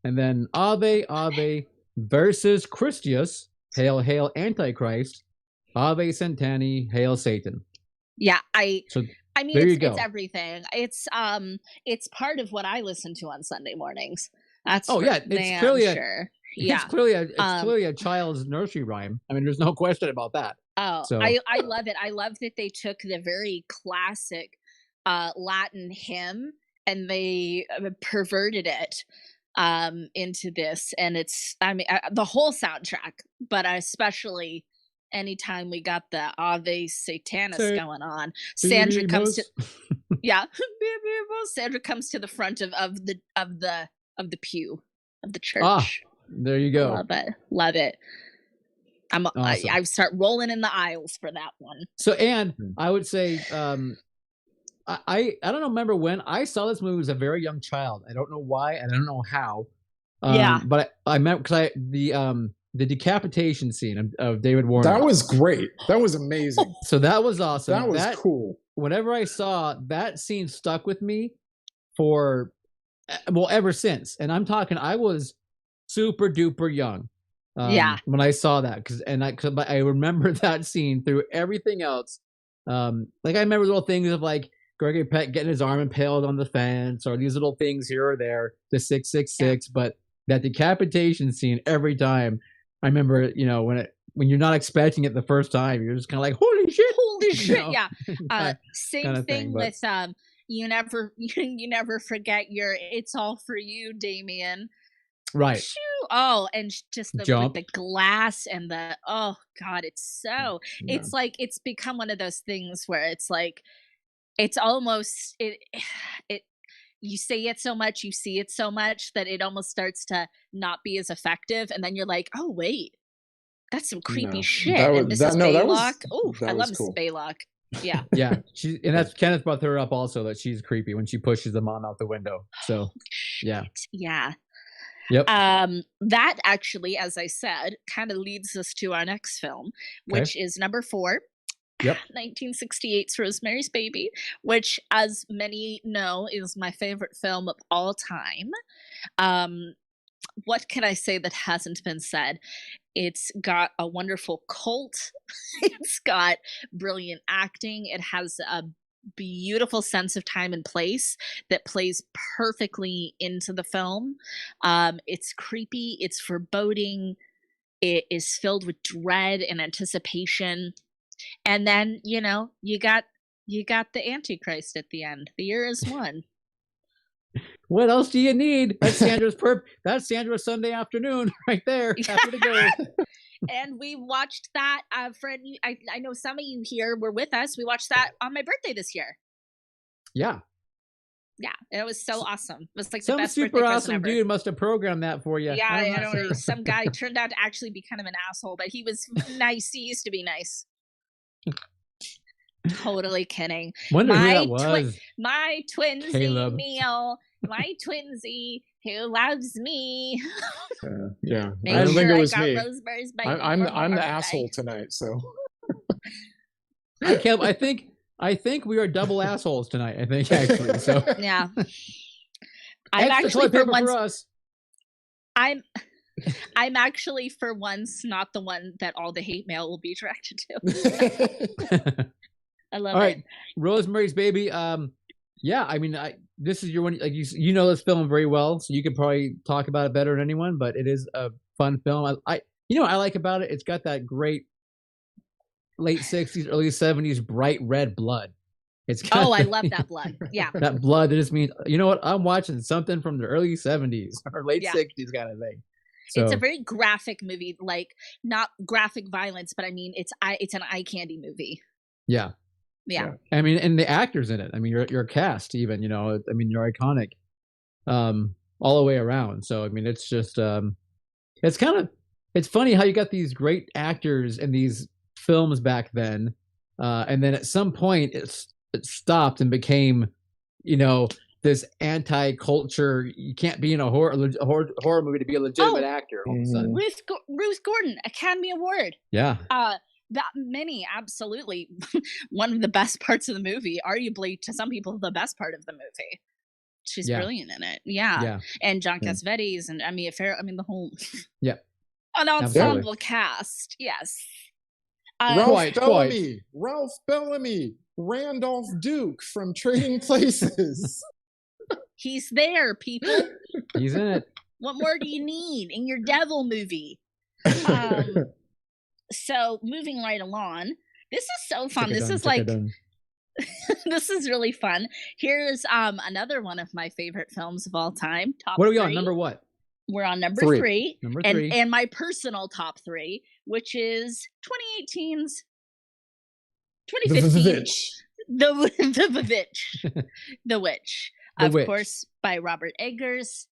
And then Ave, Ave versus Christius, hail, hail, Antichrist. Ave Santani, hail Satan.
Yeah, I mean, it's everything. It's part of what I listen to on Sunday mornings. That's
it's clearly a child's nursery rhyme. I mean, there's no question about that.
Oh, so. I love it. I love that they took the very classic Latin hymn and they perverted it into this, and it's the whole soundtrack, but especially anytime we got the Ave Satanis going on, Sandra comes to Sandra comes to the front of the pew of the church.
There you go.
Love it.
Awesome.
I start rolling in the aisles for that one.
So, and I would say, I don't remember when I saw this movie as a very young child. I don't know why, and I don't know how. But I remember because the decapitation scene of David Warner.
That was great. That was amazing.
So that was awesome.
That was cool.
Whenever I saw that scene, stuck with me for ever since. And I'm talking, I was super duper young. When I saw that, because I remember that scene through everything else. Like I remember little things of like Gregory Peck getting his arm impaled on the fence, or these little things here or there, the 666. But that decapitation scene every time, I remember, when you're not expecting it the first time, you're just kind of like, holy shit,
yeah. Same thing with you never forget it's all for you, Damien.
Right.
Oh, and just with the glass and oh god, it's like it's become one of those things where it's like it's almost it you say it so much, you see it so much that it almost starts to not be as effective, and then you're like, oh wait, that's some creepy shit. And Mrs. Baylock. Oh, I love Mrs. Baylock. Yeah.
Yeah, and that's Kenneth brought her up also, that she's creepy when she pushes the mom out the window. So, yeah.
Yeah.
Yep.
That actually, as I said, kind of leads us to our next film, which is number 4.
Yep.
1968's Rosemary's Baby, which, as many know, is my favorite film of all time. What can I say that hasn't been said? It's got a wonderful cult. It's got brilliant acting. It has a beautiful sense of time and place that plays perfectly into the film. It's creepy. It's foreboding. It is filled with dread and anticipation. And then, you got the Antichrist at the end. The year is one.
What else do you need? That's That's Sandra's Sunday afternoon right there. Happy to go.
And we watched that. Fred, I know some of you here were with us. We watched that on my birthday this year.
Yeah.
Yeah, it was so awesome. It was like
some
the best
super
birthday
awesome
ever.
dude must have programmed that for you.
Yeah, I don't know. Some guy turned out to actually be kind of an asshole, but he was nice. He used to be nice. Totally kidding.
Wonder who that was.
My twinsy
Caleb.
Neil, my twinsy who loves me.
Yeah,
Make
I don't think
sure
it was
I got
me.
Rosemary's Baby
I'm
for my
the
birthday.
asshole tonight. So,
Caleb, I think we are double assholes tonight. I think actually. So
yeah, I'm
extra
actually
toilet
for
paper
once.
for us.
I'm actually for once not the one that all the hate mail will be directed to. I love
All
it.
right, Rosemary's Baby. Yeah, I mean, this is your one. Like you know this film very well, so you can probably talk about it better than anyone. But it is a fun film. I what I like about it. It's got that great late '60s, early '70s bright red blood.
I love that blood. Yeah,
that blood. That just means what I'm watching something from the early '70s or late '60s kind of thing. So,
it's a very graphic movie, like not graphic violence, but I mean it's an eye candy movie.
Yeah.
Yeah.
I mean, and the actors in it. I mean, your cast even. I mean, you're iconic, all the way around. So I mean, it's just it's funny how you got these great actors in these films back then, and then at some point it stopped and became, this anti-culture. You can't be in a horror movie to be a legitimate actor. All of a sudden.
Ruth Gordon, Academy Award.
Yeah.
That many, absolutely. One of the best parts of the movie, arguably to some people the best part of the movie. She's brilliant in it. Yeah. And John Cassavetes and Mia Farrow. I mean, the whole an ensemble cast. Yes.
Ralph Bellamy, Randolph Duke from Trading Places.
He's there, people.
He's in it.
What more do you need in your devil movie? So moving right along, this is so fun. This is really fun. Here's another one of my favorite films of all time.
What are we on? Number what?
We're on number three.
Number 3.
And my personal top 3, which is 2018's 2015 The Witch. The Witch. Of course, by Robert Eggers.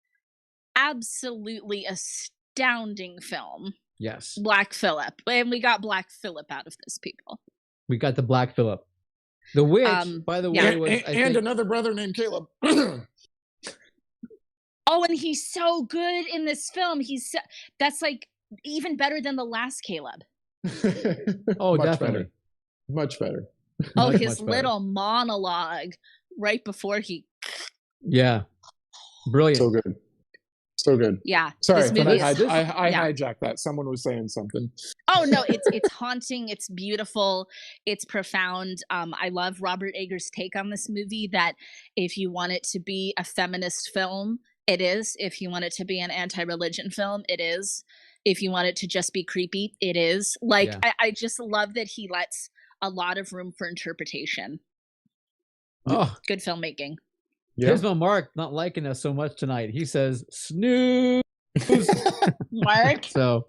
Absolutely astounding film.
Yes.
Black Phillip. And we got Black Phillip out of this, people.
We got the Black Phillip. The Witch, by the way, was...
And another brother named Caleb.
Oh, and he's so good in this film. That's like even better than the last Caleb.
Oh, definitely.
Much better.
Oh, his little monologue right before he...
Yeah. Brilliant.
So good. So good.
Yeah.
Sorry, I hijacked that. Someone was saying something.
Oh no, it's haunting. It's beautiful. It's profound. I love Robert Eggers' take on this movie. That if you want it to be a feminist film, it is. If you want it to be an anti-religion film, it is. If you want it to just be creepy, it is. I just love that he lets a lot of room for interpretation.
Oh,
good filmmaking.
Yeah.
Here's Mark not liking us so much tonight. He says snooze.
Mark.
So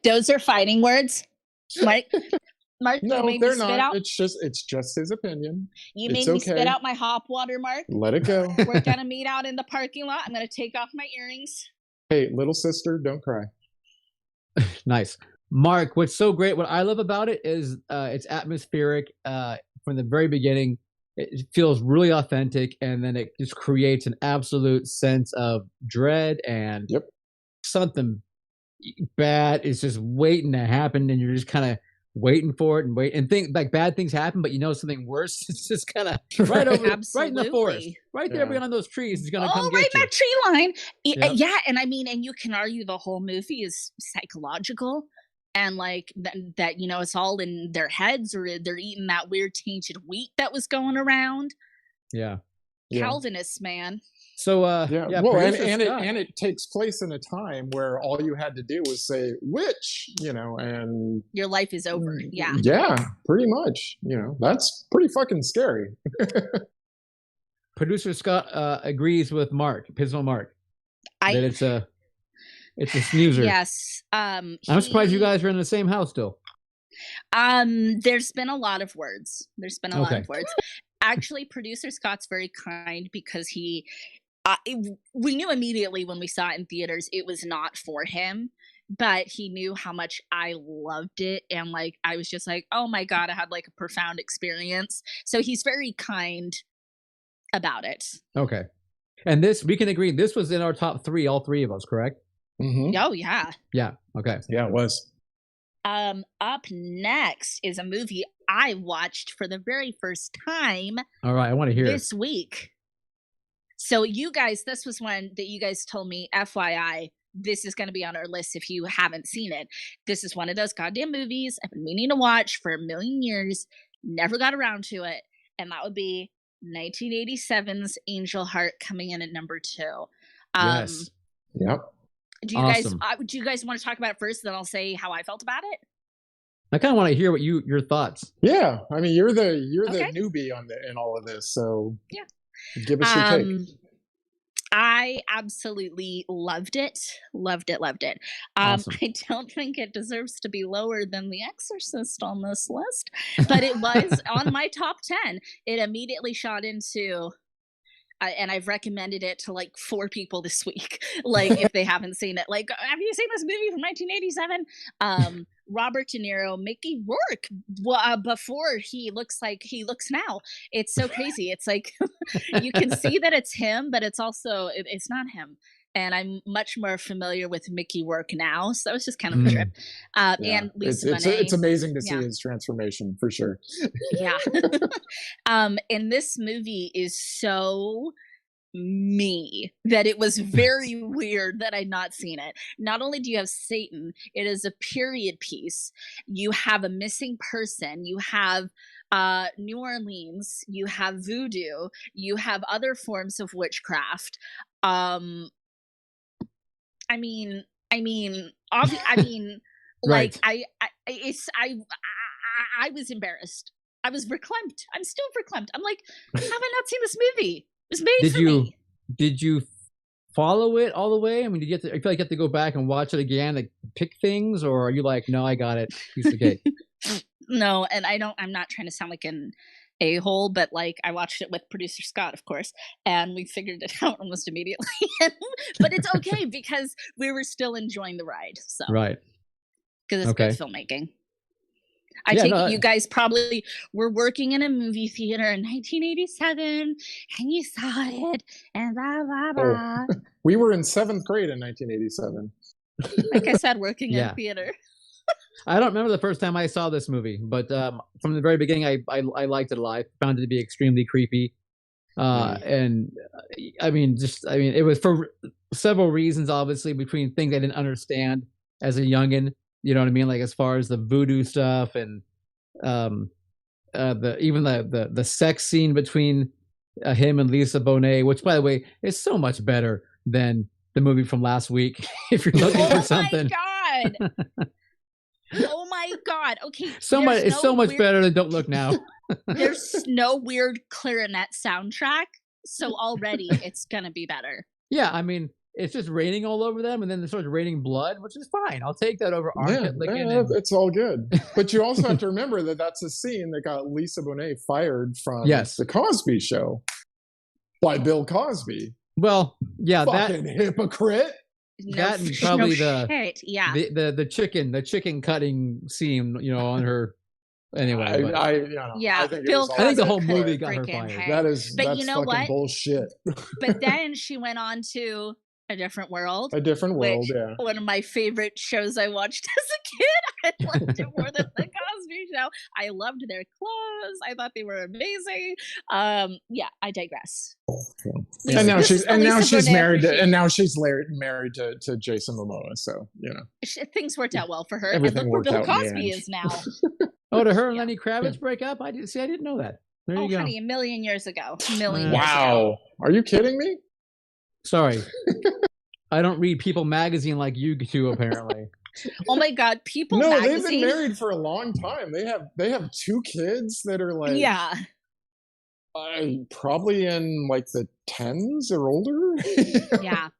those are fighting words. Mark,
no,
you
they're not. It's just his opinion.
You made me spit out my hop water, Mark.
Let it go.
We're gonna meet out in the parking lot. I'm gonna take off my earrings.
Hey, little sister, don't cry.
Nice. Mark, what's so great, what I love about it is it's atmospheric. from the very beginning. It feels really authentic, and then it just creates an absolute sense of dread and something bad is just waiting to happen, and you're just kind of waiting for it and wait and think like bad things happen, but something worse. It's just kind of right over, right in the forest, right there behind those trees. It's gonna come get
right
you.
That tree line. Yeah, and I mean, and you can argue the whole movie is psychological, and like that it's all in their heads, or they're eating that weird tainted wheat that was going around. Calvinists, man.
So
well, and it takes place in a time where all you had to do was say witch, and
your life is over. Yeah,
pretty much. That's pretty fucking scary.
Producer Scott agrees with Pismo Mark, that it's a snoozer.
Yes.
I'm surprised you guys are in the same house still.
There's been a lot of words. Actually, producer Scott's very kind, because we knew immediately when we saw it in theaters it was not for him, but he knew how much I loved it, and like I was just like, oh my god, I had like a profound experience. So he's very kind about it. Okay.
And this, we can agree, this was in our top 3, all 3 of us, correct?
Mm-hmm.
Oh yeah.
Yeah. Okay.
Yeah, it was.
Up next is a movie I watched for the very first time.
All right, I want to hear
this week. So you guys, this was one that you guys told me, FYI, this is going to be on our list if you haven't seen it. This is one of those goddamn movies I've been meaning to watch for a million years, never got around to it, and that would be 1987's Angel Heart, coming in at number 2.
Yes.
Yep.
Do you guys want to talk about it first, then I'll say how I felt about it?
I kind of want to hear what your thoughts.
Yeah, I mean, you're the newbie in all of this, so give us your take.
I absolutely loved it.
Awesome.
I don't think it deserves to be lower than The Exorcist on this list, but it was on my top 10. It immediately shot into, and I've recommended it to like 4 people this week. Like, if they haven't seen it, like, have you seen this movie from 1987? Robert De Niro, Mickey Rourke, before he looks like he looks now. It's so crazy. It's like you can see that it's him, but it's also it's not him. And I'm much more familiar with Mickey Rourke now, so it's just kind of a trip. And Lisa Bonet.
It's amazing to see his transformation, for sure.
Yeah. And this movie is so me that it was very weird that I'd not seen it. Not only do you have Satan, it is a period piece. You have a missing person. You have New Orleans. You have voodoo. You have other forms of witchcraft. I mean, like
right.
I was embarrassed. I was verklempt. I'm still verklempt. I'm like, have I not seen this movie? It was made for me.
Did you follow it all the way? I mean, I feel like you have to go back and watch it again, like pick things, or are you like, no, I got it, piece of cake?
No, and I'm not trying to sound like an a-hole, but like I watched it with producer Scott, of course, and we figured it out almost immediately. But it's okay because we were still enjoying the ride. So
right,
because it's good filmmaking. I think you guys probably were working in a movie theater in 1987 and you saw it and blah, blah, blah.
Oh, we were in 7th grade in 1987.
Like I said, working in theater.
I don't remember the first time I saw this movie, but from the very beginning, I liked it a lot. I found it to be extremely creepy. And I mean, it was for several reasons, obviously, between things I didn't understand as a youngin'. You know what I mean? Like as far as the voodoo stuff and the sex scene between him and Lisa Bonet, which by the way is so much better than the movie from last week. If you're looking for something.
Oh my god! Oh my god! Okay,
it's so much better than Don't Look Now.
There's no weird clarinet soundtrack, so already it's gonna be better.
Yeah, I mean. It's just raining all over them, and then it starts raining blood, which is fine. I'll take that over armpit licking.
It's all good. But you also have to remember that that's a scene that got Lisa Bonet fired from The Cosby Show by Bill Cosby.
Well, yeah,
fucking hypocrite.
That and probably the chicken cutting scene, on her Anyway, but
I think
Bill
it was
I think the
Cosby
whole
could
movie got her
freaking
fired.
hang. But
That's
you know
fucking
what?
bullshit.
But then she went on to A Different World.
A Different World,
which,
yeah.
One of my favorite shows I watched as a kid. I loved it more than the Cosby Show. I loved their clothes. I thought they were amazing. Yeah, I digress.
And now she's married to Jason Momoa. So
things worked out well for her.
Everything
and look
worked
where
out
Bill
in the
Cosby
end.
is now.
Oh, did her and Lenny Kravitz break up? I didn't know that. There you go.
Honey, a million years ago. Years ago.
Wow. Are you kidding me?
Sorry. I don't read People magazine like you do, apparently.
Oh my God, People
No,
magazine.
they've been married for a long time. They have 2 kids that are like probably in like the 10s or older.
Yeah.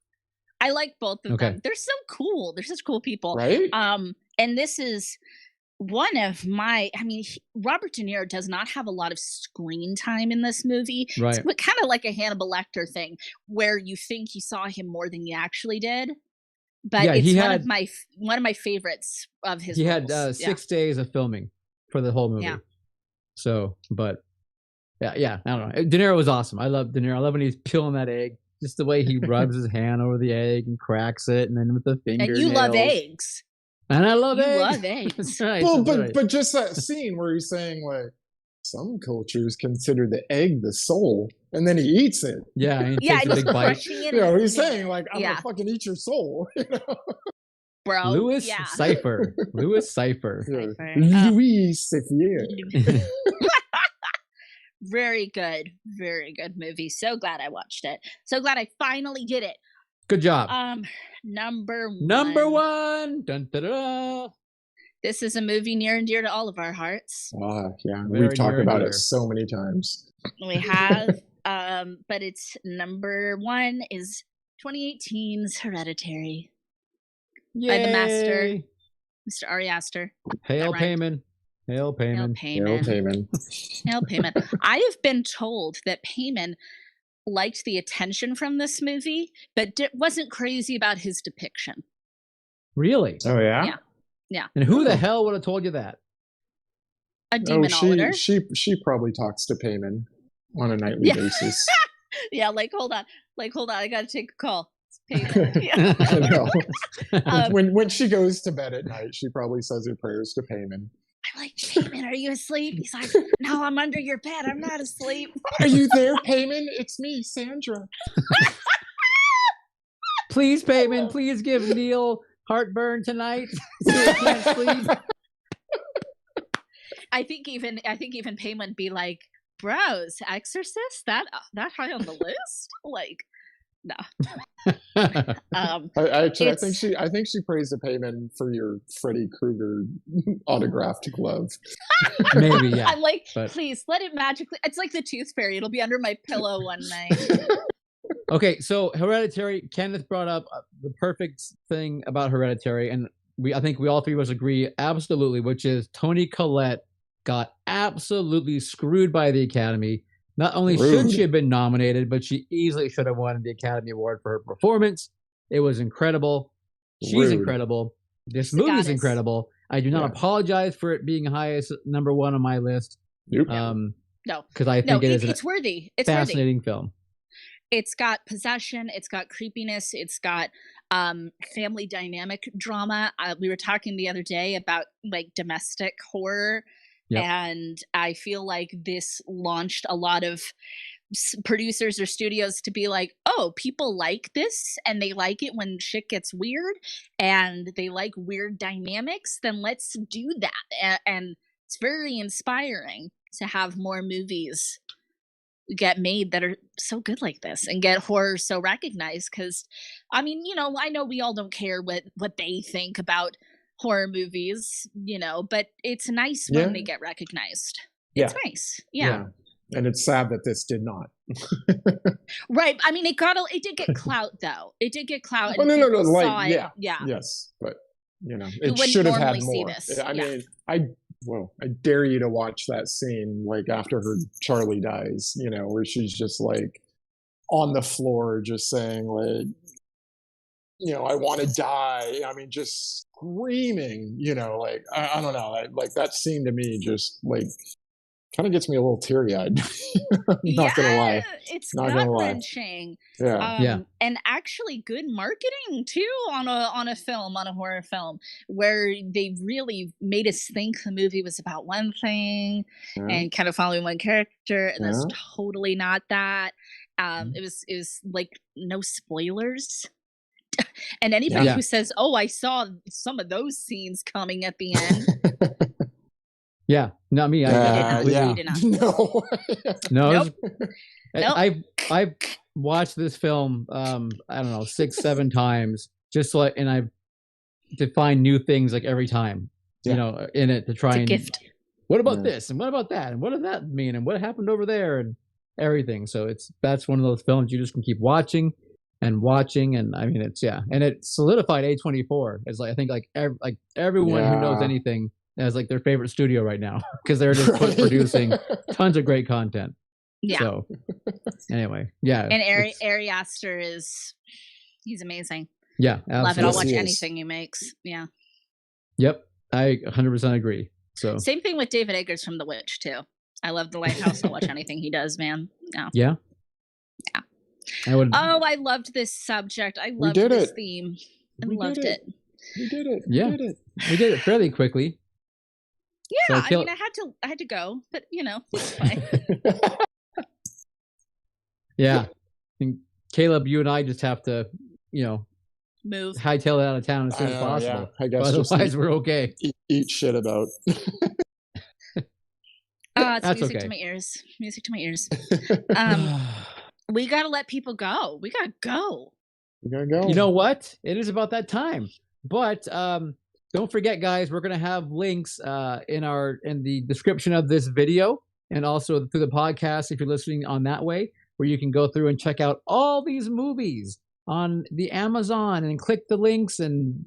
I like both of them. They're so cool. They're such cool people.
Right?
And this is one of my, Robert De Niro does not have a lot of screen time in this movie.
Right.
It's kind of like a Hannibal Lecter thing where you think you saw him more than you actually did. But it's one of my favorites of his
He
roles.
had 6 days of filming for the whole movie.
Yeah.
So, but yeah, I don't know. De Niro was awesome. I love De Niro. I love when he's peeling that egg. Just the way he rubs his hand over the egg and cracks it, and then with the finger.
And you love eggs.
And I love
eggs.
You
love eggs.
That's right.
Well,
right.
but just that scene where he's saying like, some cultures consider the egg the soul, and then he eats it.
Yeah, and he takes a big bite.
He's saying like, I'm gonna fucking eat your soul.
Bro.
Louis Cypher. Louis Cypher.
Louis Cypher.
Very good movie. So glad I watched it. So glad I finally did it.
Good job.
Number
one. Dun, da, da.
This is a movie near and dear to all of our hearts.
Yeah,
Very
we've talked about it so many times.
We have, but it's number 1 is 2018's Hereditary.
Yay.
By the master, Mr. Ari Aster.
Hail Payman. Hail Payman.
Hail Payman. I have been told that Payman liked the attention from this movie, but wasn't crazy about his depiction.
Really?
Oh, yeah?
Yeah.
And who the hell would have told you that?
A demonologist.
She probably talks to Payman on a nightly basis.
Yeah, hold on. I gotta take a call.
I know. When she goes to bed at night, she probably says her prayers to Payman.
I'm like, Payman, are you asleep? He's like, no, I'm under your bed. I'm not asleep.
Are you there, Payman? It's me, Sandra.
Please, Payman, please give Neil heartburn tonight. So he can't sleep.
I think even Payman be like, bros, Exorcist? That high on the list? Like, no.
I think she praised the Payman for your Freddy Krueger autographed glove.
Maybe, yeah.
I'm like, please let it magically. It's like the Tooth Fairy. It'll be under my pillow one night.
Okay, so Hereditary. Kenneth brought up the perfect thing about Hereditary, and I think we all three of us agree absolutely, which is Toni Collette got absolutely screwed by the Academy. Not only should she have been nominated, but she easily should have won the Academy Award for her performance. It was incredible. She's incredible. This movie's incredible. I do not apologize for it being highest number 1 on my list.
Nope.
No,
because I think
it's worthy. It's
fascinating film.
It's got possession. It's got creepiness. It's got family dynamic drama. We were talking the other day about like domestic horror. Yep. And I feel like this launched a lot of producers or studios to be like, oh, people like this and they like it when shit gets weird and they like weird dynamics, then let's do that. And it's very inspiring to have more movies get made that are so good like this and get horror so recognized. Because, I mean, I know we all don't care what they think about horror movies, but it's nice when they get recognized. It's nice. Yeah.
And it's sad that this did not.
Right. I mean, it did get clout though. It did get clout.
Oh, no. Like,
yeah.
Yes. But, it should have had more. I mean, I dare you to watch that scene, like after her Charlie dies, where she's just like on the floor, just saying like, I want to die. I mean, just screaming, like, I don't know. Like that scene to me just like kind of gets me a little teary eyed. Not gonna lie.
It's
Not gonna lie.
gut-wrenching.
Yeah.
And actually good marketing too on a horror film, where they really made us think the movie was about one thing and kind of following one character, and that's totally not that. It was like no spoilers. And anybody who says, "Oh, I saw some of those scenes coming at the end,"
yeah, not me. I
did not.
No,
no.
Nope.
I've watched this film. I don't know, 6-7 times, just like, and I've to find new things like every time, in it to try and
gift.
What about this and what about that and what does that mean and what happened over there and everything. So that's one of those films you just can keep watching. And watching, and I mean, and it solidified A24 as like I think like everyone who knows anything as like their favorite studio right now, because they're just producing tons of great content. Yeah. So anyway,
And Ari Aster he's amazing.
Yeah, absolutely.
Love it. I'll watch anything he makes. Yeah.
Yep, I 100% agree. So
same thing with David Eggers from The Witch too. I love The Lighthouse. I'll watch anything he does, man.
Yeah.
I loved this subject. I loved this theme. I loved it.
We did it.
Yeah, we did it fairly quickly.
Yeah, so I had to go, but it's fine.
Yeah, and Caleb, you and I just have to,
move,
hightail it out of town as soon as possible.
Yeah. I guess
otherwise we're okay.
Eat shit about.
It's music to my ears. Music to my ears. We gotta let people go. We gotta go.
You know what? It is about that time. But don't forget, guys, we're gonna have links in the description of this video, and also through the podcast if you're listening on that way, where you can go through and check out all these movies on the Amazon and click the links. And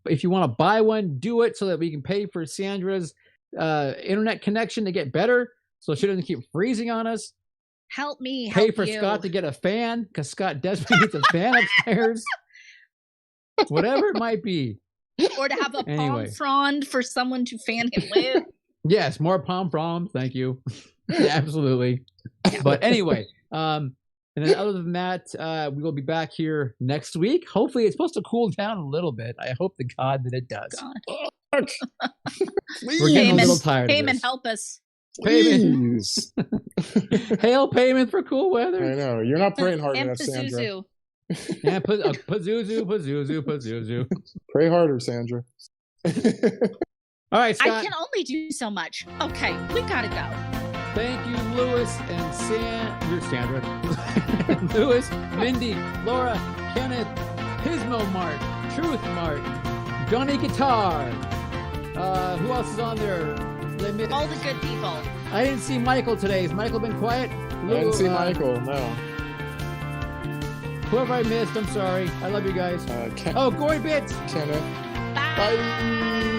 if you want to buy one, do it so that we can pay for Sandra's internet connection to get better, so she doesn't keep freezing on us.
Help me.
Pay for Scott to get a fan, because Scott desperately needs a fan upstairs. Whatever it might be.
Or to have a palm frond for someone to fan him with.
Yes, more palm fronds. Thank you. Yeah, absolutely. But anyway, and then other than that, we will be back here next week. Hopefully, it's supposed to cool down a little bit. I hope to God that it does. We're getting a little tired of this.
Help us.
Please.
Hail payment for cool weather.
I know. You're not praying hard enough, Sandra.
Yeah, Pazuzu.
Pray harder, Sandra.
All right, Scott.
I can only do so much. Okay, we gotta go.
Thank you, Lewis and Sandra. Lewis, Mindy, Laura, Kenneth, Pismo Mart, Truth Mart, Johnny Guitar. Who else is on there?
All the good people.
I didn't see Michael today. Has Michael been quiet?
I didn't see Michael, no.
Whoever I missed, I'm sorry. I love you guys. Gory Bits.
Kenneth.
Bye.
Bye.